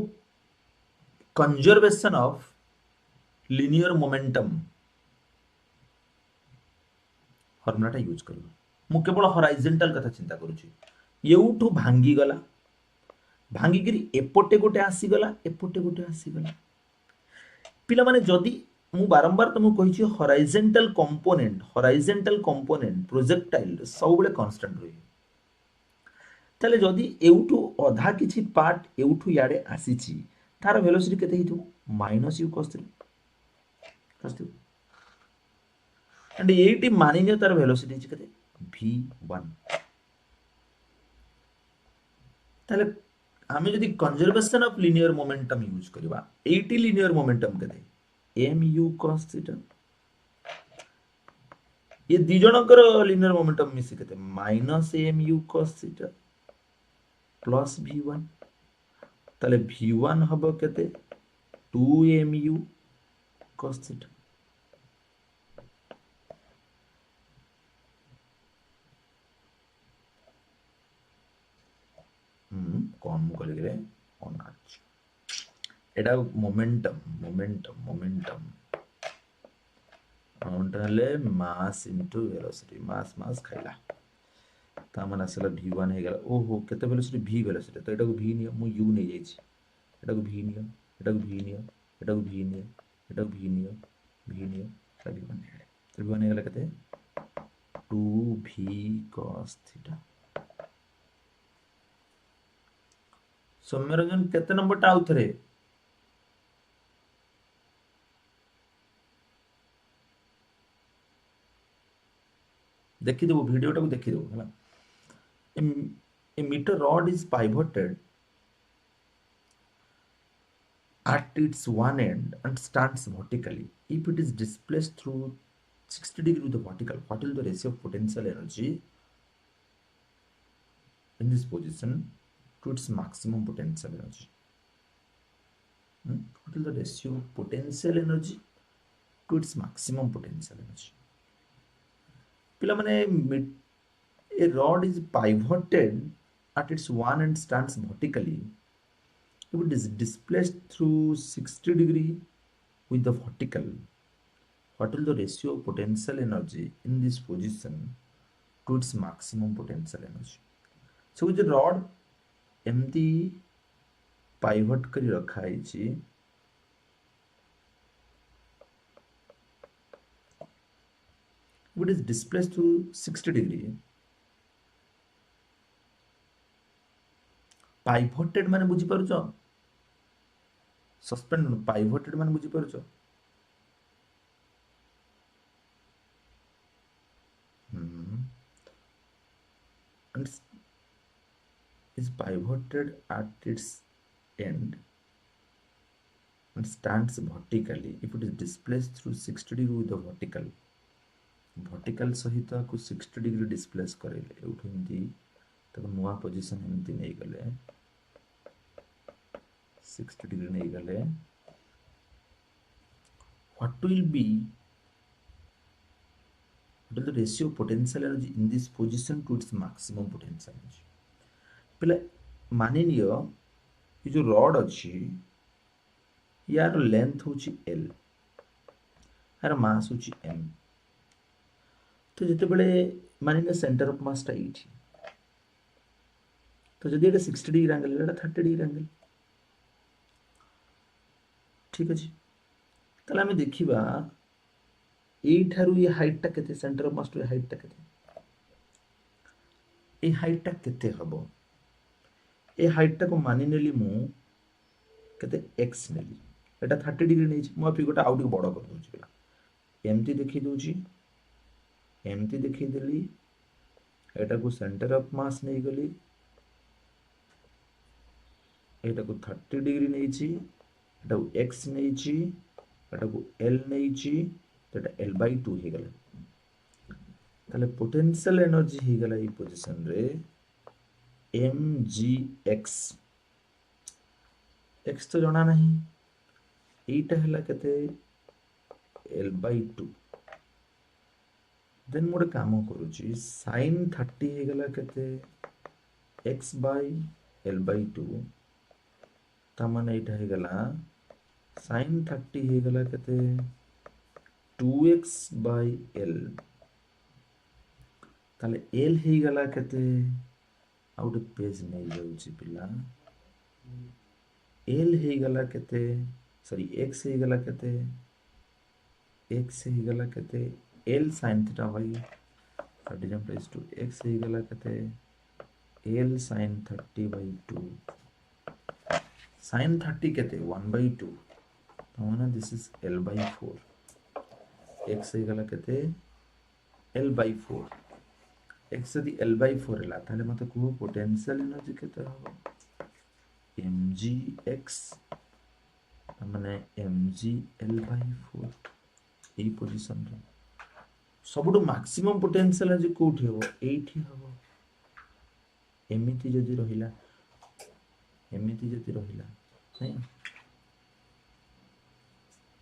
कंजर्वेशन ऑफ लिनियर मोमेंटम फॉर्मूलाटा यूज करबा मु केवल हॉराइजॉन्टल कथा चिंता करूची एउठू भांगी गला भांगी करी एपटे गोटे आसी गला एपटे गोटे आसी गला पिला माने जदी मु बारंबार तुमको कहिछि हॉराइजॉन्टल कंपोनेंट प्रोजेक्टाइल सब बेले कांस्टेंट रही ताले जदी एउठू अधा किछि पार्ट एउठू याडे आसीछि तार वेलोसिटी केते हितु minus you cos 3 and eighty मानि नियो तार वेलोसिटी केते v1 ताले आमे जदी conservation of linear momentum use करबा एटी लिनियर मोमेंटम केते mu cos थीटा ये दी जनकर लिनियर मोमेंटम मिसी केते minus mu cos theta plus v1 ताले v1 हबो केते 2mu cos थीटा कौन मु कलि रे ऑन आछ एटा मोमेंटम मोमेंटम मोमेंटम ले मास इनटू वेलोसिटी मास मास खाइला ता मन असला v1 हे गेला ओहो केते वेलोसिटी v वेलोसिटी तो एटा को v नियो मु u नै जाई छी एटा को v नियो एटा को v नियो एटा को v नियो एटा को v नियो एटा v1 हे तो v1 हे गेला केते 2v cos थीटा सौम्यरंजन केते नंबर टा आउथरे देखि देबो वीडियो टा को देखि देबो हला a meter rod is pivoted at its one end and stands vertically if it is displaced through 60 degree with the vertical what will the ratio of potential energy in this position to its maximum potential energy what will the ratio of potential energy to its maximum potential energy पिला माने a rod is pivoted at its one end stands vertically if it is displaced through 60 degree with the vertical what will the ratio of potential energy in this position to its maximum potential energy so with the rod एमती pivot करी रखा है जी it is displaced to 60 degree pivoted माने बुझी पारुचो suspend pivoted माने बुझी पारुचो and is pivoted at its end and stands vertically if it is displaced through 60 degree with the vertical सहित को 60 डिग्री डिस्प्लेस करेले उठिंदी तक नुआ पोजीशन एमती नहीं गले 60 डिग्री नहीं गले what will the ratio of potential energy in this position to its maximum potential energy पहले मानि नियो ये जो रॉड अछि यार लेंथ होची l यार मास होची m तो जते बळे मानि ने सेंटर ऑफ मास टा इठी तो जदि एटा 60 डिग्री एंगल एटा 30 डिग्री एंगल ठीक अछि तला हम देखिबा ए थारु ये हाइट टा केते centre of mass to height टा केते ए हाइट टा केते हबो ए हाइट टा को मानि नेली मु केते x नेली एटा 30 डिग्री नै छी मु फिगरटा आउट को बडो कर दोछि पिला एमती देखि दोछि एमती देखि देली एटा को सेंटर ऑफ मास नै गली एटा को 30 डिग्री नै छी एटा को x नै छी एटा को l नै छी तो एटा l/2 हे गला ताले पोटेंशियल एनर्जी हे गला ई पोजीशन रे mgx x तो जणा नहीं एटा हला केते l/2 देन मोर काम करूची sin 30 हे गला केते x/l/2 ताମାନେ एटा हे गला sin 30 हे गला केते 2x by l ताले l हे गला केते आउट पेज नै जाउची पिला l हे गला केते सॉरी x हे गला केते x हे गला केते l sin theta by 30 plus 2 x हे गला केते l sin 30 by 2 sin 30 केते 1 by 2 ताମାନେ this is l by 4 x हे गला केते l by 4 x यदि l by 4 हला ताले मते को पोटेंशियल एनर्जी केते हो mg x ताମାନେ mg l by 4 A position रे सबुटो मैक्सिमम पोटेंशियल एनर्जी कोठी हो एठी हो एमिति जदि रहिला नहीं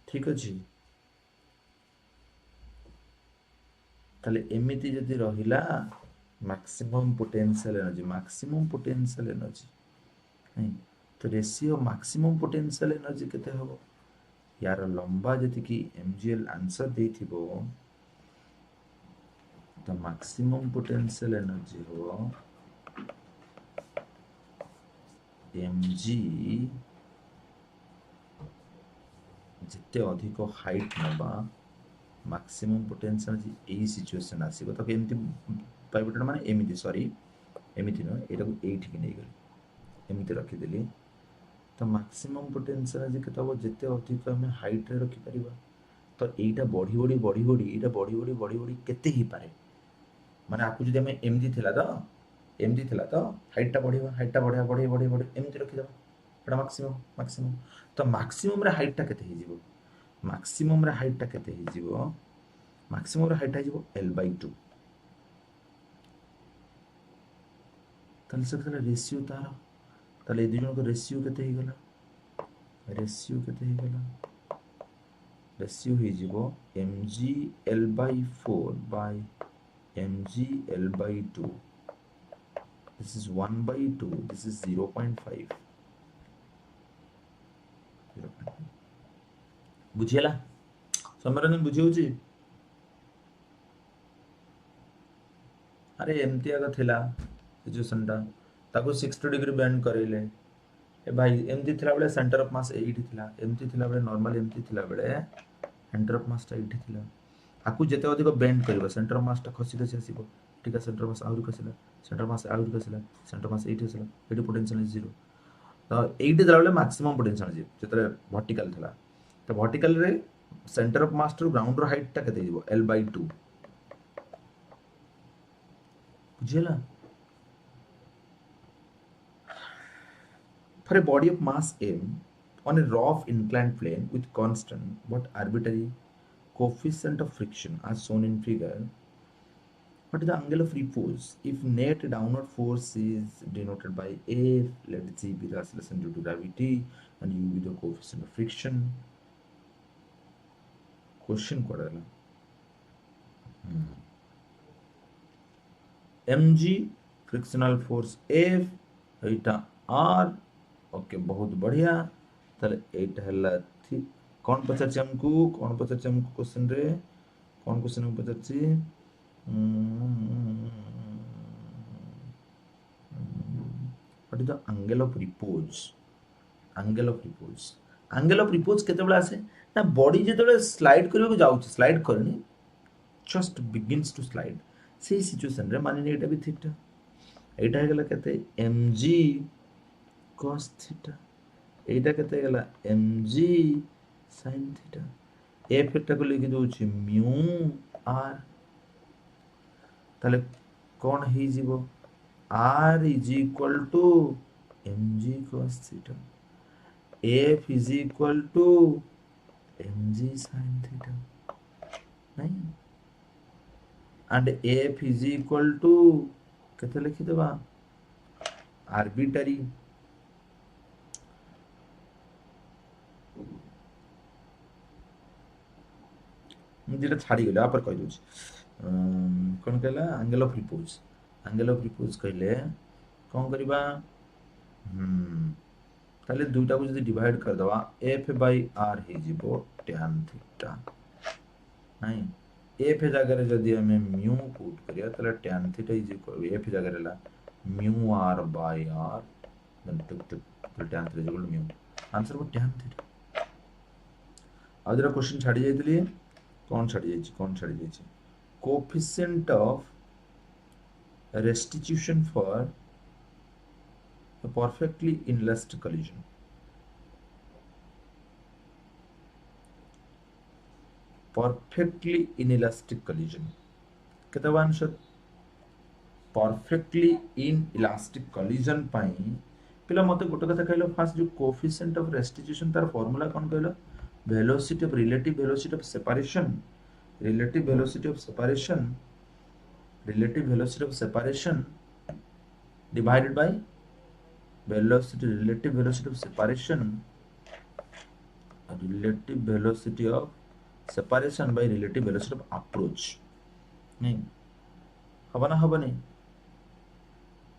ठीक अछि ताले एमिति जदि रहिला मैक्सिमम पोटेंशियल एनर्जी नहीं तो रेशियो मैक्सिमम पोटेंशियल एनर्जी केते हो यार लंबा जति कि mgl आंसर देथिबो तो मैक्सिमम पोटेंशियल एनर्जी हो mg जिते अधिक हाइट नबा मैक्सिमम पोटेंशियल एनर्जी ए सिचुएशन आसीबो तो एमती पाइबोट माने एमिति सॉरी एमिति न एटा को एठी कि नै गली एमिति रखि देली तो मैक्सिमम पोटेंशियल एनर्जी केतबो जिते अधिक हम हाइट रे रखि परिबा तो एटा बढ़ी केते ही पारे माने आपको जदि हम एमती थिला तो हाइट टा बढ़ी एमती रखि दबा एटा मैक्सिमम तो मैक्सिमम रे हाइट टा केते ही जीवो मैक्सिमम रे हाइट टा केते ही जीवो मैक्सिमम रे हाइट टा जीवो l by 2 तल से तले रेशियो तार तले ए दुजन को रेशियो केते ही गला रेशियो ही जीवो mg l by 4 by mg l by 2 this is 1 by 2 this is 0.5 बुझियला Samran बुझियोची अरे एमती आगा थिला सिचुएशन टा ताको 60 डिग्री बेंड करेले ए भाई एमती थिला बेले सेंटर ऑफ मास 8 थिला एमती थिला बेले नॉर्मल एमती थिला बेले सेंटर ऑफ मास 8 थिला आकु जेते अधिक बेंड करबो सेंटर ऑफ मास टा खसी आसीबो ठीक है सेंटर ऑफ मास आउर खसिला सेंटर ऑफ मास आउर खसिला सेंटर ऑफ मास 8 खसिला एटी पोटेंशियल इज 0 तो 8 थिला बेले मैक्सिमम पोटेंशियल इज जेतरे वर्टिकल थिला तो वर्टिकल रे centre of mass to ground रो हाइट टा केते जीवो l by 2 बुझियला for a body of mass m on a rough inclined plane with constant but arbitrary coefficient of friction as shown in figure, what is the angle of repose if net downward force is denoted by F, let G be the acceleration due to gravity and U be the coefficient of friction. Question kodala mg frictional force F eta R okay बहुत बढ़िया ताले एटा हला थी कौन पचारछि हमकु question रे कौन question हम पचारछि what is the angle of repose केते बला आसे ना बॉडी जेते स्लाइड करियो जाउछि स्लाइड करनी जस्ट बिगिंस टू स्लाइड से सिचुएशन रे माने एटा भी थीटा एटा हे गेला केते mg cos theta एटा केते गेला mg sin theta f एटा को लिखि दोछि mu r ताले कोन ही जीवो r is equal to mg cos theta f is equal to mg sin theta नहीं and f is equal to केते लिखि देबा arbitrary मुझे छाड़ी गले आप कह दूँ कौन कहला एंगल ऑफ रिपोज कहले कौन करबा ताले दुईटा को जदि डिवाइड कर दवा f by r हे जिवो tan थीटा नहीं f जगह जदि हमें म्यू पुट करिया ताले tan theta is equal f जगह ला mu r by r then तो tan theta is equal mu answer को tan थीटा आदरा क्वेश्चन छाडी जाइतली कौन छाडी जाइछि coefficient of restitution for a perfectly inelastic collision. Perfectly inelastic collision. केतवा आंसर perfectly inelastic collision पाई पिला मते गोटे कथा कहलो फास्ट जो कोएफिशिएंट ऑफ रेस्टिट्यूशन तार फार्मूला कोन कहलो velocity of relative velocity of separation relative velocity of separation divided by relative velocity of separation by relative velocity of approach नहीं हबना हबनी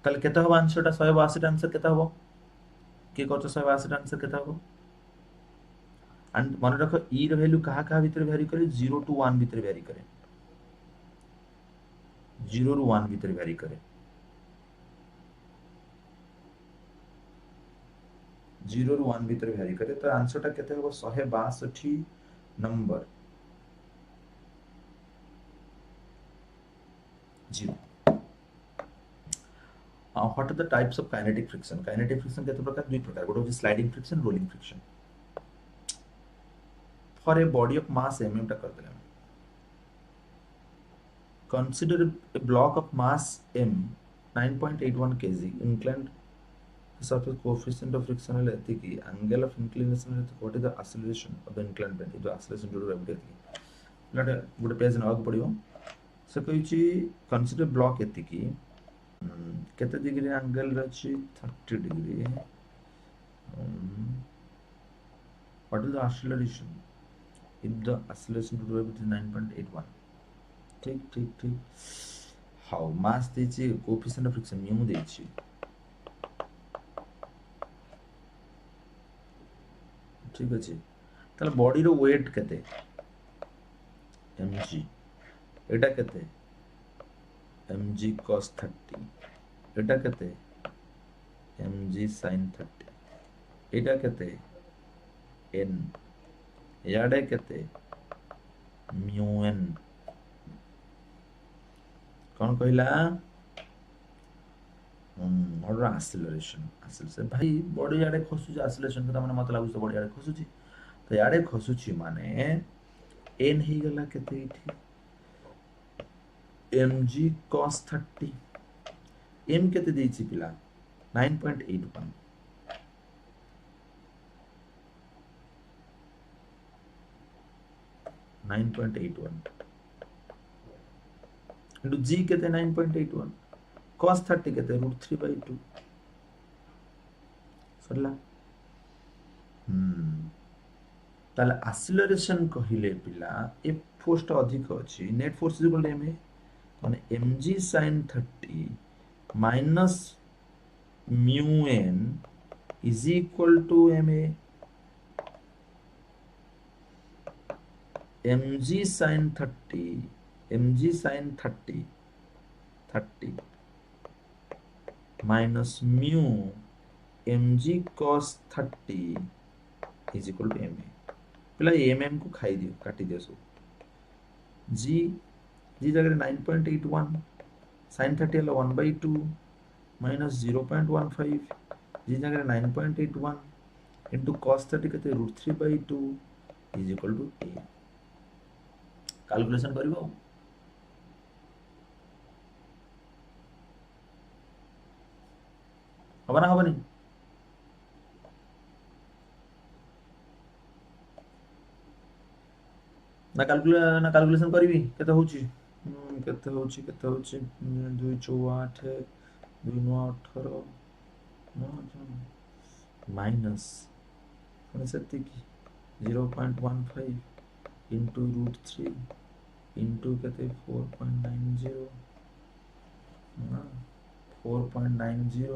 ताले केता हबा आंसर ता 182 आंसर केता हबो के कहतो 182 आंसर केता हबो एंड मन रखो ई र वैल्यू कहा कहा भीतर वेरी करे 0 to 1 भीतर वेरी करे 0 ରୁ 1 ଭିତରେ ଭ୍ୟାରି କରେ 0 ରୁ 1 ଭିତରେ ଭ୍ୟାରି କରେ ତ आंसर ଟା କେତେ ହେବ 162 number 0 what are the types of kinetic friction केते प्रकार दुई प्रकार गोटे sliding friction rolling friction for a body of mass m टा कर देला Consider a block of mass m 9.81 kg inclined surface coefficient of friction is एतिकी angle of inclination is what is the acceleration of the inclined plane ಇದು acceleration due to gravity एतिकी लटे Gute page नवाक पड़ियो से कहिची consider block एतिकी केते degree angle रछि 30 degree what is the acceleration if the acceleration due to gravity is 9.81 ठीक how मास देछि coefficient of friction mu देछि ठीक अछि तले बॉडी रो वेट केते mg एटा केते mg cos 30 एटा केते mg sin 30 एटा केते n याडे केते म्यू n कौन कहला और एक्सेलरेशन भाई बॉडी याडे खसुची एक्सेलरेशन का माने मत लागु तो बॉडी याडे खसुची तो याडे खसुची माने n ही गला केते इठी mg cos 30 m केते देछि पिला 9.81 9.81 into g केते 9.81 cos 30 केते √3/2 सरला ताले एक्सेलरेशन कहिले पिला ए फोर्स अधिक अछि net force equal to m माने mg sin 30 minus mu n is equal to ma mg sin 30 minus mu mg cos 30 is equal to ma पहला mm को खाई दियो काटी दियो सब g जगह 9.81 sin 30 हला 1/2 minus 0.15 g जगह 9.81 into cos 30 केते √3/2 is equal to a calculation करिवो हबना हबनी ना कैलकुलेशन करिवि केते होची 2 4 8 2 9 18 माइनस कौन से 0.15 into √3 into कहते 4.90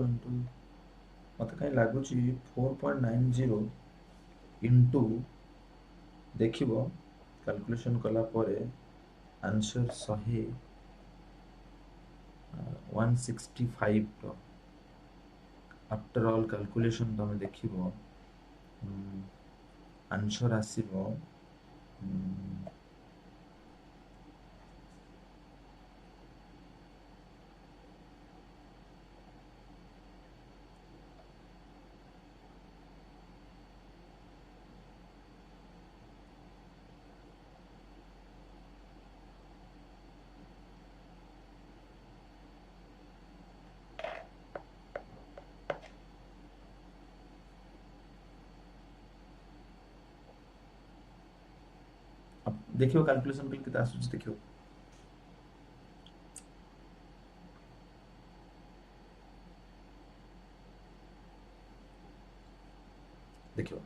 into मत कहीं लगुच 4.90 इंटू देखिबो कैलकुलेशन कला परे आंसर 165 तो आफ्टर ऑल कैलकुलेशन तुम देखिबो आंसर आसीबो अब देखियो कैलकुलेशन बिल कितना आसुच देखियो देखियो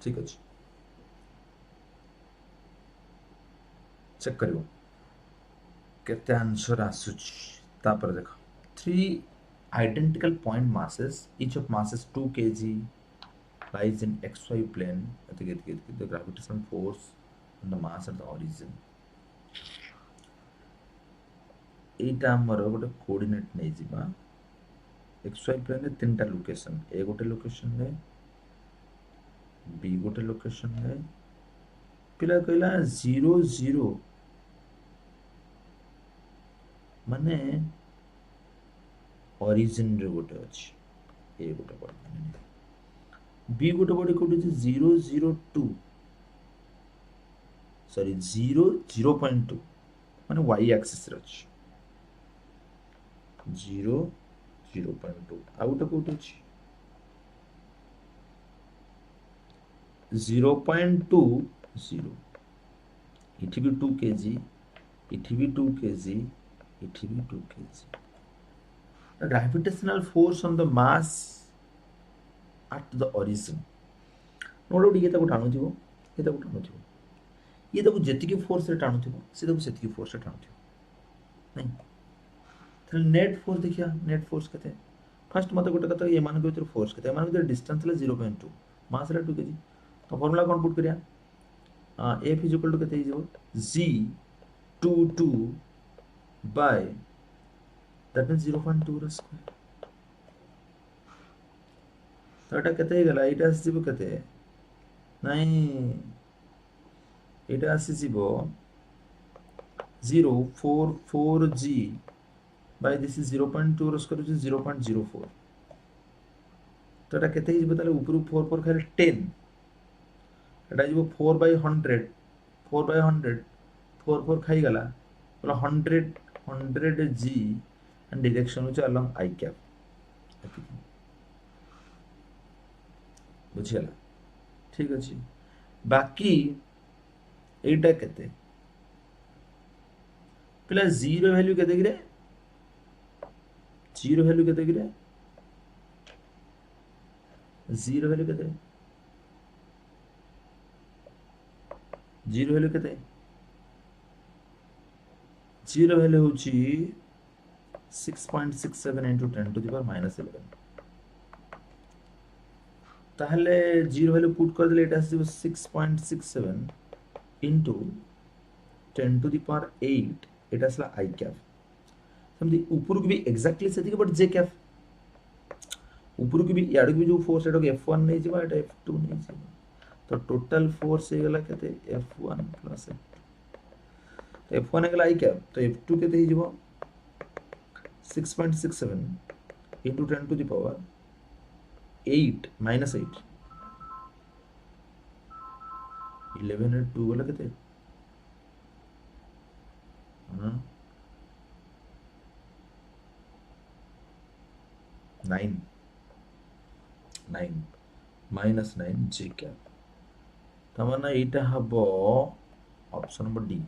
ठीक अछि चेक करियो केते आंसर आसुच तापर देखो 3 identical point masses each of masses 2 kg lies in xy plane the gravitational force on the mass at the origin एटा हमर गोटे कोऑर्डिनेट नै जिबा xy plane रे तीनटा लोकेशन ए गोटे लोकेशन रे बी गोटे लोकेशन रे पिला कहला 0 0 माने origin रे गोटे अछि ए गोटे पॉइंट बी गोटे बॉडी कोड 0 0 2 सॉरी 0 0.2 माने y एक्सिस रे अछि 0 0.2 आउट कोड अछि 0.2 0 इठी भी 2 kg इठी भी 2 kg इठी भी 2 kg the gravitational force on the mass at the origin note ये ताको टाणु थिबो ये ताको टाणु थिबो ये ताको जेतिकी फोर्स रे टाणु थिबो से ताको सेतिकी फोर्स रे टाणु थिबो नहीं तो नेट फोर्स देखिया नेट फोर्स केते फर्स्ट मते गोटे कथा ये मान के भीतर फोर्स केते मान के डिस्टेंस ले 0.2 मास रे 2 kg तो फार्मूला कोन पुट करिया F is equal to केते हिजो g 22 by that means 0.2 रे स्क्वायर तो एटा केते गला एटा आसीबो केते नहीं एटा आसीबो 0.44g by this is 0.2 रो स्क्वायर इज 0.04 तो एटा केते हिजो ताले ऊपर 4 4 खाली 10 एटा हिजो 4 by 100 4 by 100 4 4 खाई गला बोला 100 g and direction which along I cap बुझियला ठीक अछि बाकी एटा केते पिला 0 वैल्यू केते गिरे 0 वैल्यू केते गिरे 0 वैल्यू केते 0 वैल्यू केते 0 वैल्यू होची 6.67 into 10 to the power minus 11 ताहले 0 वैल्यू पुट कर देले एटा 6.67 into 10 to the power 8 एटा असला I cap समझी ऊपर को भी एग्जैक्टली सेति के बट j cap ऊपर को भी याड को भी जो फोर्स एटा F1 नै जिबा एटा F2 नै जिबा तो टोटल फोर्स हे गला केते F1 plus F2 तो F1 हे गला I cap तो F2 केते ही जिबो 6.67 into 10 to the power 8 minus 8 11 and 2 वाला कितने 9 9 minus 9 j cap तमन्ना एटा हबो option number D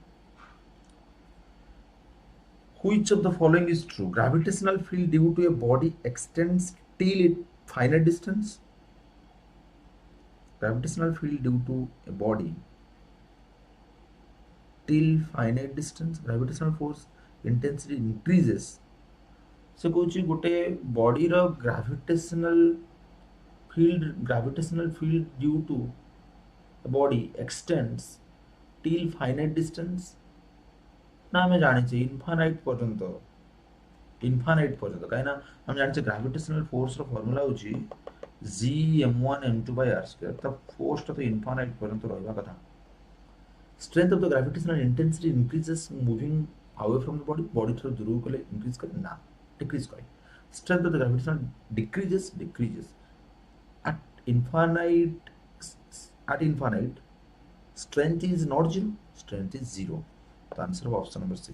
which of the following is true gravitational field due to a body extends till it finite distance gravitational field due to a body till finite distance gravitational force intensity increases से कौन गोटे body row gravitational field due to a body extends till finite distance ना हमें जाने चाहिए infinite पर्यंत कहीं हम जाने ग्राविटेशनल फोर्स रो फार्मूला होची g m1 m2 by r square तब फोर्स तो इनफानाइट पर्यंत रहबा कथा strength of the gravitational intensity increases moving away from the body through दूर को ले increase करे ना decrease करे strength of the gravitational decreases at infinite strength is not zero strength is zero the answer of option number C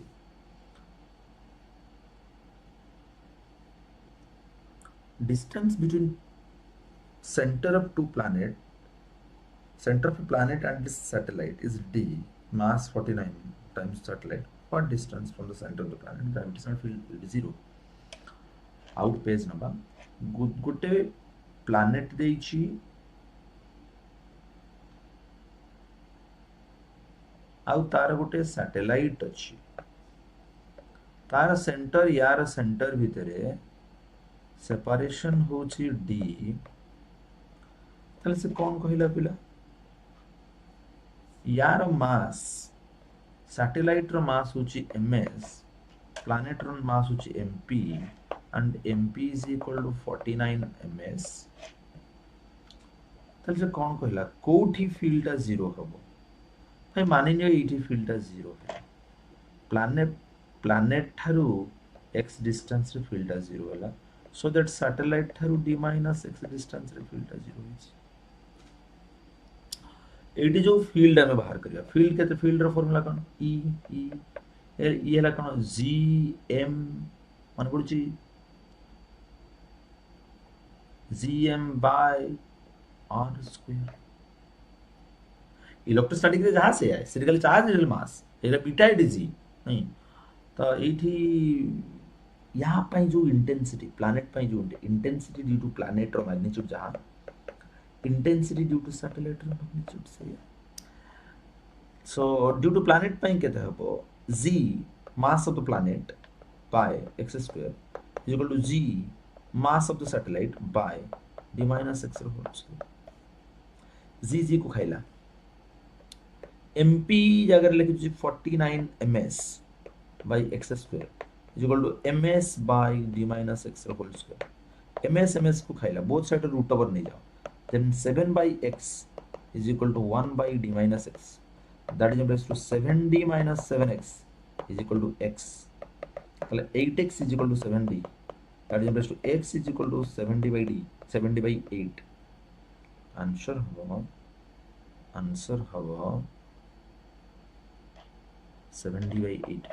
distance between center of a planet and this satellite is d mass 49 times satellite what distance from the center of the planet gravitational field will be zero out page number गोटे planet देइछि आउ तार गोटे satellite अछि तार centre यार centre भितरे separation होछि d तले से कौन कहिला पिला यार मास सैटेलाइट रो मास होछि ms planet रो मास होछि mp and mp is equal to 49 ms तले से कौन कहिला कोठी फील्ड आ 0 हबो भाई मानि नियो एठी फील्ड आ 0 है planet थारु x distance रे फील्ड आ 0 होला so that satellite Tharu d minus x distance रे फील्ड आ 0 होइछि एटी जो फील्ड हमें बाहर करिया फील्ड केते फील्ड रो फार्मूला कोन ये हला कोन g m मन पड़ुची gm by r square electrostatic रे जहां से है स्फेरिकल चार्ज रियल मास एरा बीटा d g नहीं तो एठी यहाँ पे जो इंटेंसिटी प्लैनेट पे जो इंटेंसिटी ड्यू टू प्लैनेट रो मैग्नीट्यूड जहां intensity due to satellite magnitude से so due to planet पे कहते हैं वो z mass of the planet by x square is equal to g mass of the satellite by d minus x whole square g को खाइला mp अगर लेके जो 49 ms by x square is equal to ms by d minus x whole square ms को खाइला both side root over नहीं जाओ then 7 by x is equal to 1 by d minus x that is equal to 7d minus 7x is equal to x 8x is equal to 7d that is equal to x is equal to 70 by d 70 by 8 answer haba 70 by 8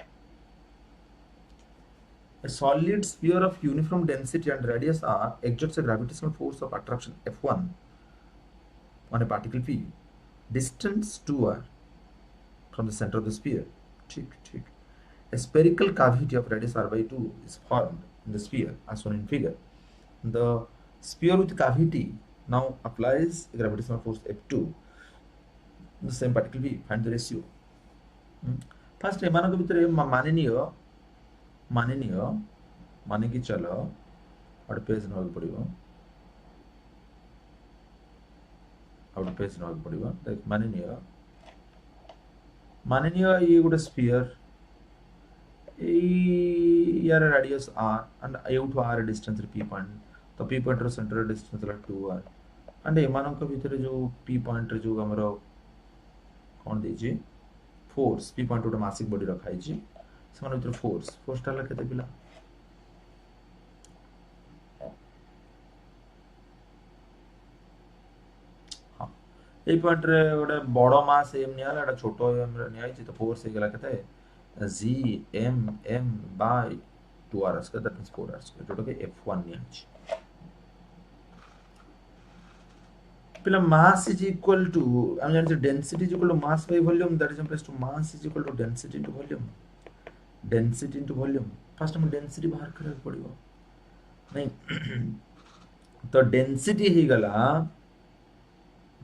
a solid sphere of uniform density and radius r exerts a gravitational force of attraction F1 on a particle P. Distance 2r from the center of the sphere. ठीक. A spherical cavity of radius r by 2 is formed in the sphere as shown in figure. The sphere with cavity now applies a gravitational force F2 in the same particle P. Find the ratio. First, एमानक भितरे माने कि चलो और page नवा पड़िबो out page नवा पड़िबो देख माने neo ये गोटे स्फीयर ए यार radius r and out r distance रे p पॉइंट तो p पॉइंट रो सेंटर डिस्टेंस ला 2r एंड एमानक भितरे जो p पॉइंट रे जो हमरो कोन देछि फोर्स p पॉइंट गोटे मासिक बॉडी रखाइ छी समान भितर फोर्स टाला केते पिला ए पॉइंट रे गोटे बड़ मास m नियाला एटा छोटो m रे नियाइ छी तो फोर्स हे गेला केते g m by 2r square that means 4r square जोटा के f1 नियाइ छी पिला मास इज इक्वल टू हम जानि density is equal to mass by volume that is equal to mass is equal to density into volume first हम density बाहर करे पड़िबो नहीं तो डेंसिटी ही गला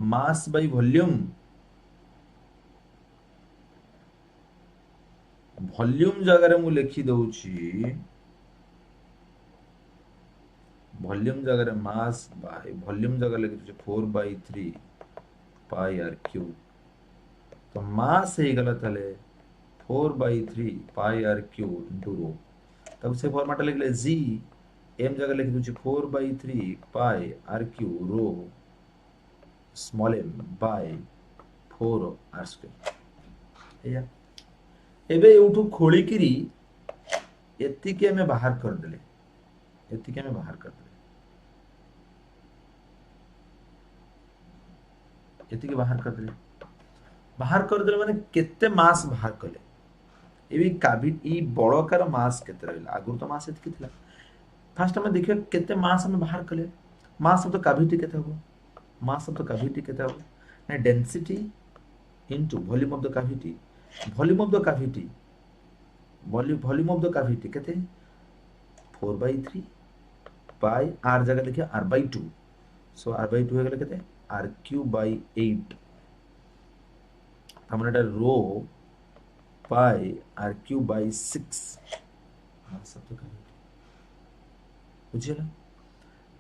मास बाय वॉल्यूम, वॉल्यूम जगह मु लिखि दउची, वॉल्यूम जगह मास बाय वॉल्यूम जगह लिखि दउची 4/3 पाई आर क्यूब। तो मास हे गला तले 4/3 pi r cube into rho. तब से फॉर्मेट लिखले जी एम जगह लिखि दउची 4/3 pi r cube rho small m by 4 r square. या एबे उठू खोली किरी एतिके हमें बाहर कर देले, एतिके हमें बाहर कर देले, एतिके बाहर कर देले, बाहर कर देले माने केते मास बाहर कले। एबे काबी ई बड़कार मास केते रहला, आगु तो मास एतिके थिला। फास्ट हमें देखियो केते मास हमें बाहर कले। मास ऑफ द कैविटी केते हो, मास ऑफ द कैविटी केते हो ना, density into volume of the cavity, volume of the cavity, volume of the cavity केते 4/3 पाई आर जगह लिखे r/2, सो r/2 हो गेले केते r3/8 हमने rho pi r3/6 mass of the cavity बुझिला।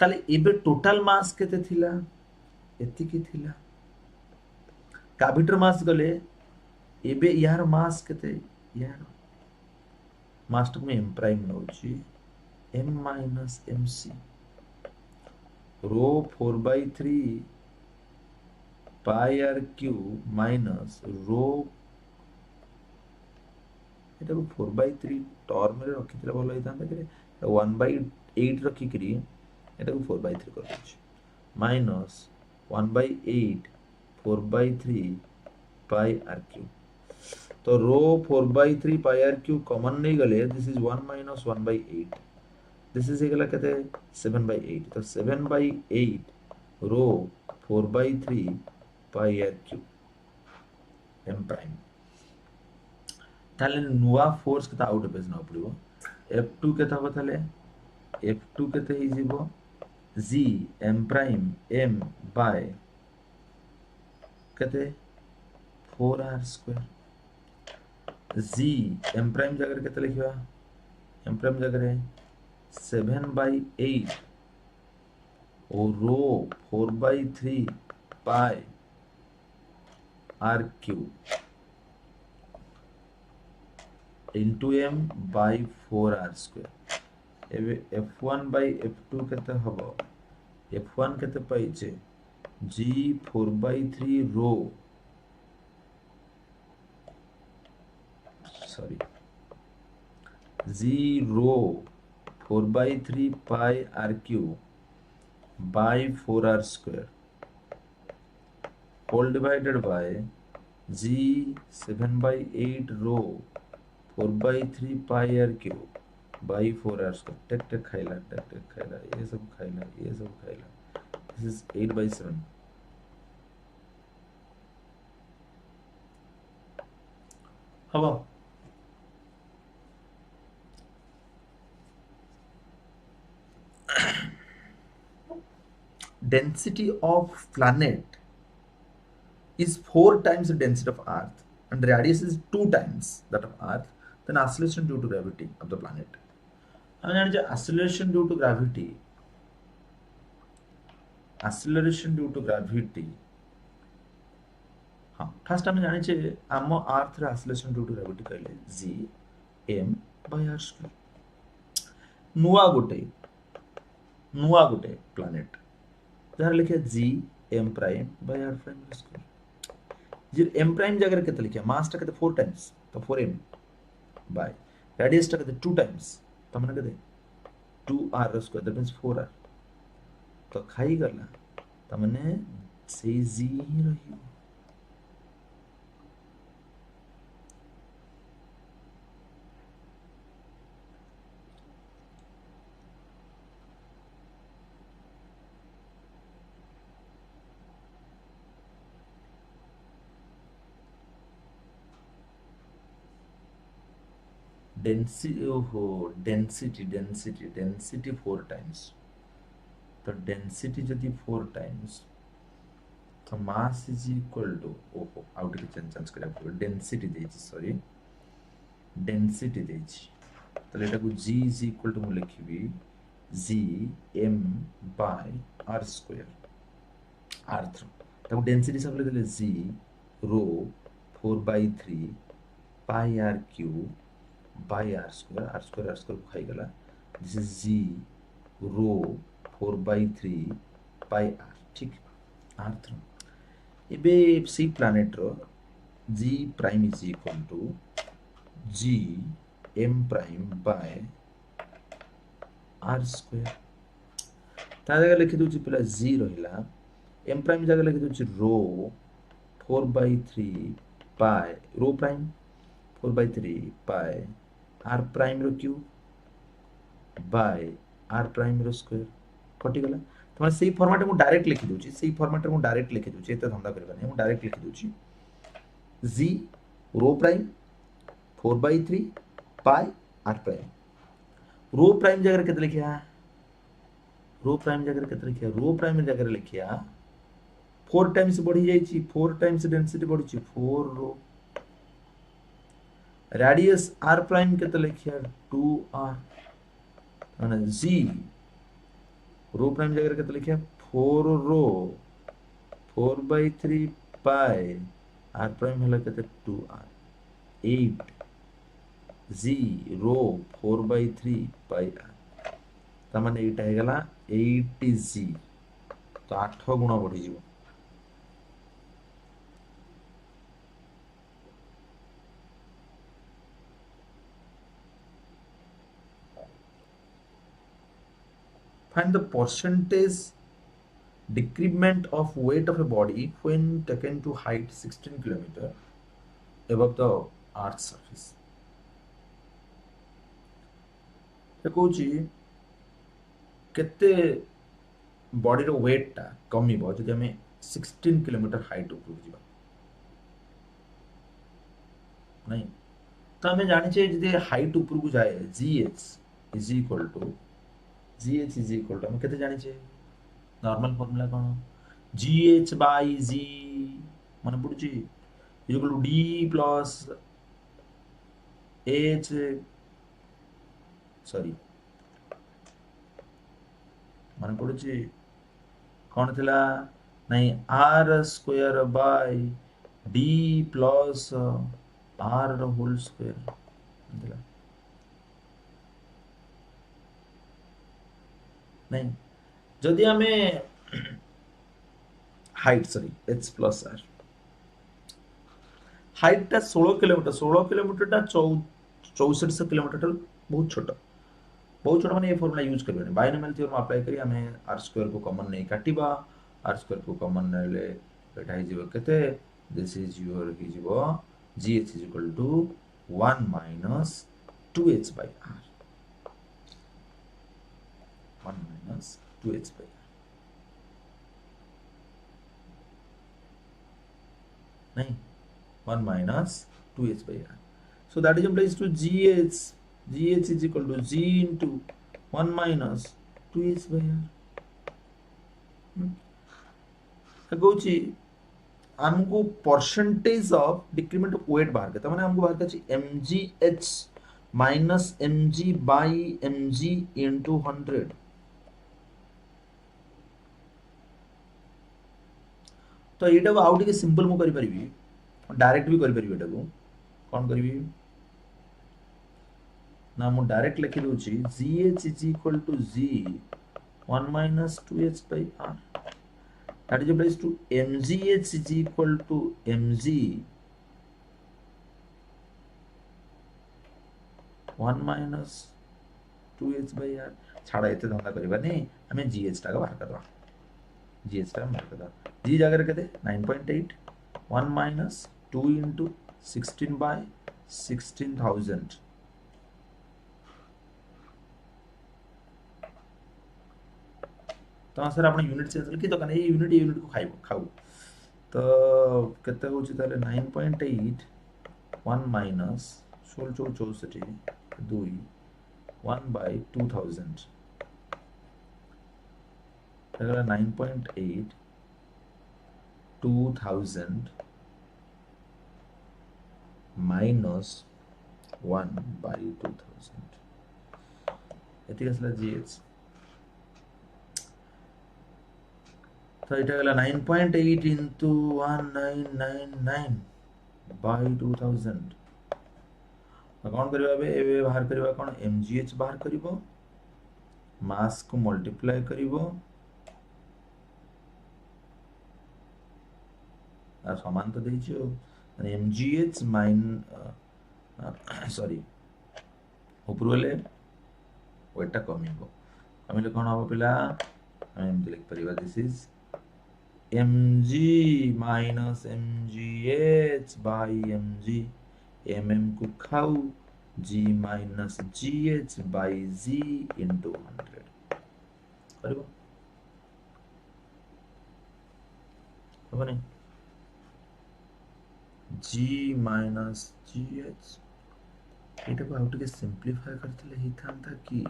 ताले एबे टोटल मास केते थिला, एतिकी थिला। कैविटर मास गले एबे यार मास केते, यार मास टू में m प्राइम नउची m minus mc rho 4/3 pi r cube minus rho एटा को 4/3 टर्म रे रखि थिला भलो होइतांता कि 1/8 रखि करी एटा को 4/3 कर दिछ माइनस 1/8 4/3 पाई आर क्यूब। तो rho 4/3 pi r cube common नहीं गले, this is 1 minus 1/8, this is एगला कहते 7/8। तो 7/8 rho 4/3 pi r cube m prime. ताले नुआ फोर्स केता आउट पेज ना पड़िबो, F2 केता हो ताले F2 केते ही जीवो G m prime m by केते 4r square. G m prime जगह केते लिखिबा, m प्राइम जगह 7/8 और rho 4/3 pi r cube into m by 4r square. एबे f1 बाय f2 केते हबो, f1 केते पाइचे g 4/3 rho sorry g rho 4/3 pi r cube by 4r square whole divided by g 7/8 rho 4/3 pi r cube by 4r square. टेक टेक खाइला, टेक टेक खाइला, ये सब खाइला, ये सब खाइला। दिस इज 8/7 हवा। Density of planet is 4 times the density of Earth and radius is 2 times that of Earth, then acceleration due to gravity of the planet. I mean, acceleration due to gravity, acceleration due to gravity, हाँ fast आम जाने आम अर्थ acceleration due to gravity कहले g m by r square। नुआ गोटे planet जार लिखे g m prime by r prime square. G m prime जगह केते लिखे मास टा केते 4 टाइम्स, तो 4m बाय रेडियस टा केते 2 टाइम्स, तो माने केते 2r square, that means 4r। तो खाई गला त माने से g ही रही। डेंसिटी ओहो डेंसिटी डेंसिटी डेंसिटी 4 टाइम्स, तो डेंसिटी जदि 4 टाइम्स तो मास इज इक्वल टू ओहो आउट के चेंज करा पड़ो डेंसिटी देछि सॉरी डेंसिटी देछि तो एटा को g इज इक्वल टू मु लिखिबी g m by r square r through ताको डेंसिटी सब लिखले g rho 4 by 3 pi r cube by r square को खाई गला this is g rho 4 by 3 pi r ठीक r थ्रो एबे सी planet rho g prime is equal to g m prime by r square ता जगह लिखि दोछि पहला g रहिला m प्राइम जगह लिखि दोछि रो 4 by 3 pi रो prime 4 by 3 pi r prime रो क्यूब बाय r प्राइम रो स्क्वायर कटि गला तो माने सेही फॉर्मेट मु डायरेक्ट लिखि दोछि सेही फॉर्मेट मु डायरेक्ट लिखि दोछि एते धंदा करबा नै मु डायरेक्ट लिखि दोछि g रो prime 4 by 3 pi r prime रो प्राइम जगह केते लिखिया रो प्राइम जगह केते लिखिया रो प्राइम जगह लिखिया 4 टाइम्स बढ़ी जाइछि 4 टाइम्स डेंसिटी बढ़िछि 4 रो रेडियस r प्राइम केते लिखिया 2r माने g रो प्राइम जगह केते लिखिया 4 रो 4 by 3 pi r प्राइम हला केते 2r 8 g rho 4 by 3 pi r ता माने एटा हे गला 8 g तो 8 गुणा बढ़ी जीवो find the percentage decrement of weight of a body when taken to height 16 km above the earth's surface ये कहूची केते बॉडी रो वेट टा कमिबो जदि हमें 16 किलोमीटर हाइट ऊपर जीवा नहीं तो हमें जानि छै जदि हाइट ऊपर को जाए gh इज इक्वल टू हम केते जानि छै नॉर्मल फार्मूला कोन gh by g मन पड़ुची is equal to d plus h sorry मन पड़ुची कौन थिला नहीं r square by d plus r whole square थिला नहीं जदि हमें height sorry h plus r height टा 16 किलोमीटर टा 6400 किलोमीटर बहुत छोटा माने ये फार्मूला यूज करबे बायनोमियल थ्योरम अप्लाई करी हमें r स्क्वायर को कॉमन नहीं काटिबा r स्क्वायर को कॉमन नेले एटा हे जीवो केते दिस इज योर हे जीवो gh is equal to 1 minus 2h by r 1 minus 2h by r नहीं 1 minus 2h by r so that is implies to gh is equal to g into 1 minus 2h by r कहूची हमको percentage of decrement of weight बाहर के माने हमको बाहर के mgh minus mg by mg into 100 तो एटा को आउट के सिंपल मु करि परिबी डायरेक्ट भी करि परिबी एटा को कोन करिबी ना मु डायरेक्ट लिखि दोची gh is equal to g 1 minus 2h by r that is applies to mgh is equal to mg 1 minus 2h by r छाड़ा एते धंदा करबा नहीं हमें gh टा का बाहर करबा gh टा बाहर करबा g जगह केते 9.8 1 minus 2 into 16 by 16000 तो सर आपने यूनिट चेंज लिखि तो कने ये यूनिट को खाऊ तो केते होची ताले 9.8 1 minus 1664 2 1 by 2000 अगला 9.8 2000 minus 1 by 2000 এটি আসলে GH তো এটা গেল 9.8 into 1999 by 2000 कौन करिबा एबे बाहर करिबा कौन mgh बाहर करिबो मास को मल्टीप्लाई करिबो आ समान तो देइछो mgh माइन सॉरी ऊपर वाले वेटा कमिबो कमिले कोन हो पिला हम एमती लिख परिबा this is mg minus mgh by mg mm को खाऊ g minus gh by z into 100 करिबो हो नहीं g minus gh এটা को आउट के सिंपलीफाई करतले ही था कि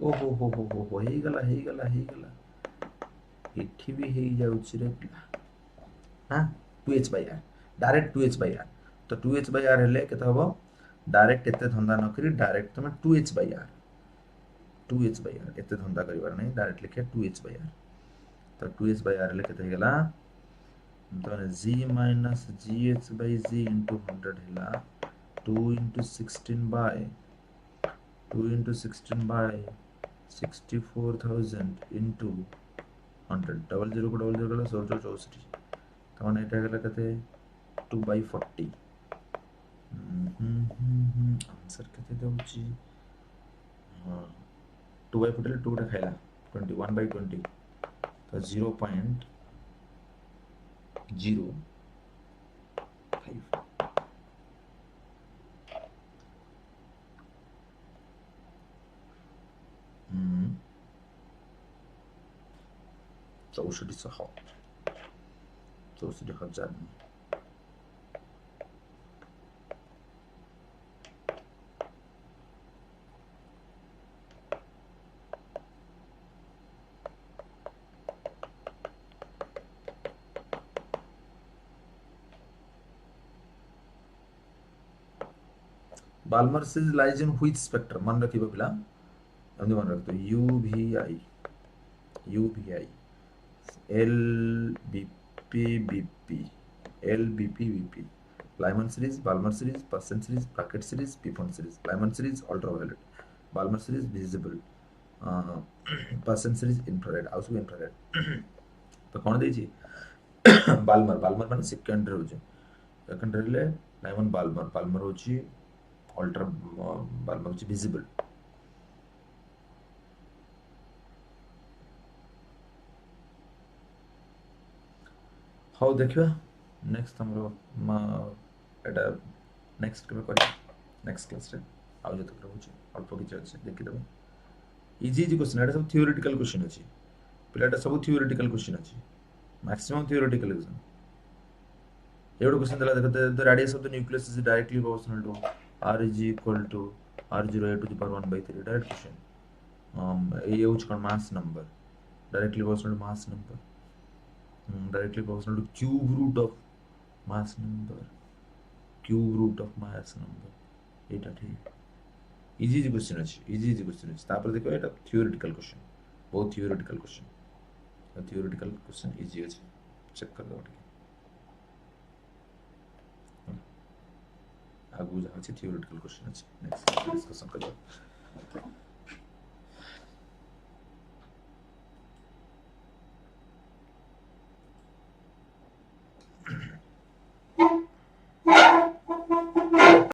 ओहो हो हे गला एठी भी हे जाउछि रे पिला हां 2h by r direct 2h by r तो 2h by r हेले केते हबो डायरेक्ट एते धंदा न करी डायरेक्ट तमे 2h by r एते धंदा करिवार नै डायरेक्ट लिखे 2h by r तो 2h by r हेले केते हे गला तो g minus gh by z into 100 हेला 2 into 16 by 64,000 into 100 double zero को डबल जीरो गला 1664 तो माने एटा गला कते 2 by 40 आंसर कते दउची हां 2 by 40 2 टा खाइला 21 by 20 तो 0.05 64 हजार Balmer series lies in which spectrum मन रखिबो पिला हम मन रखतो UVI LBP VP Lyman series, Balmer series, Percent series, Bracket series, Pfund series. Lyman series ultraviolet, Balmer series visible, Percent series infrared, also infrared. तो कौन देछि बाल्मर माने secondary होचे सेकेंडरी ले लाइमन बाल्मर होची अल्ट्रा बाल्मर होची visible how देखियो next हमरो एटा नेक्स्ट केबे करी नेक्स्ट क्लास रे आउ जत रहउची अल्प किछ अछि देखि दबो इजी क्वेश्चन एटा सब थ्योरेटिकल क्वेश्चन अछि पिलाटा सब थ्योरेटिकल क्वेश्चन अछि मैक्सिमम थ्योरेटिकल क्वेश्चन एवढो क्वेश्चन दिला देखते the radius of the nucleus is directly proportional to r is equal to r0 to the power 1 by 3 direct question ये यूज कर mass number directly proportional to mass number directly proportional to cube root of mass number एटा ठीक easy question अछि तापर देखो एटा theoretical question बहुत theoretical question easy अछि check कर दो ठीक आगु जा अछि थ्योरेटिकल क्वेश्चन अछि नेक्स्ट डिस्कशन करियो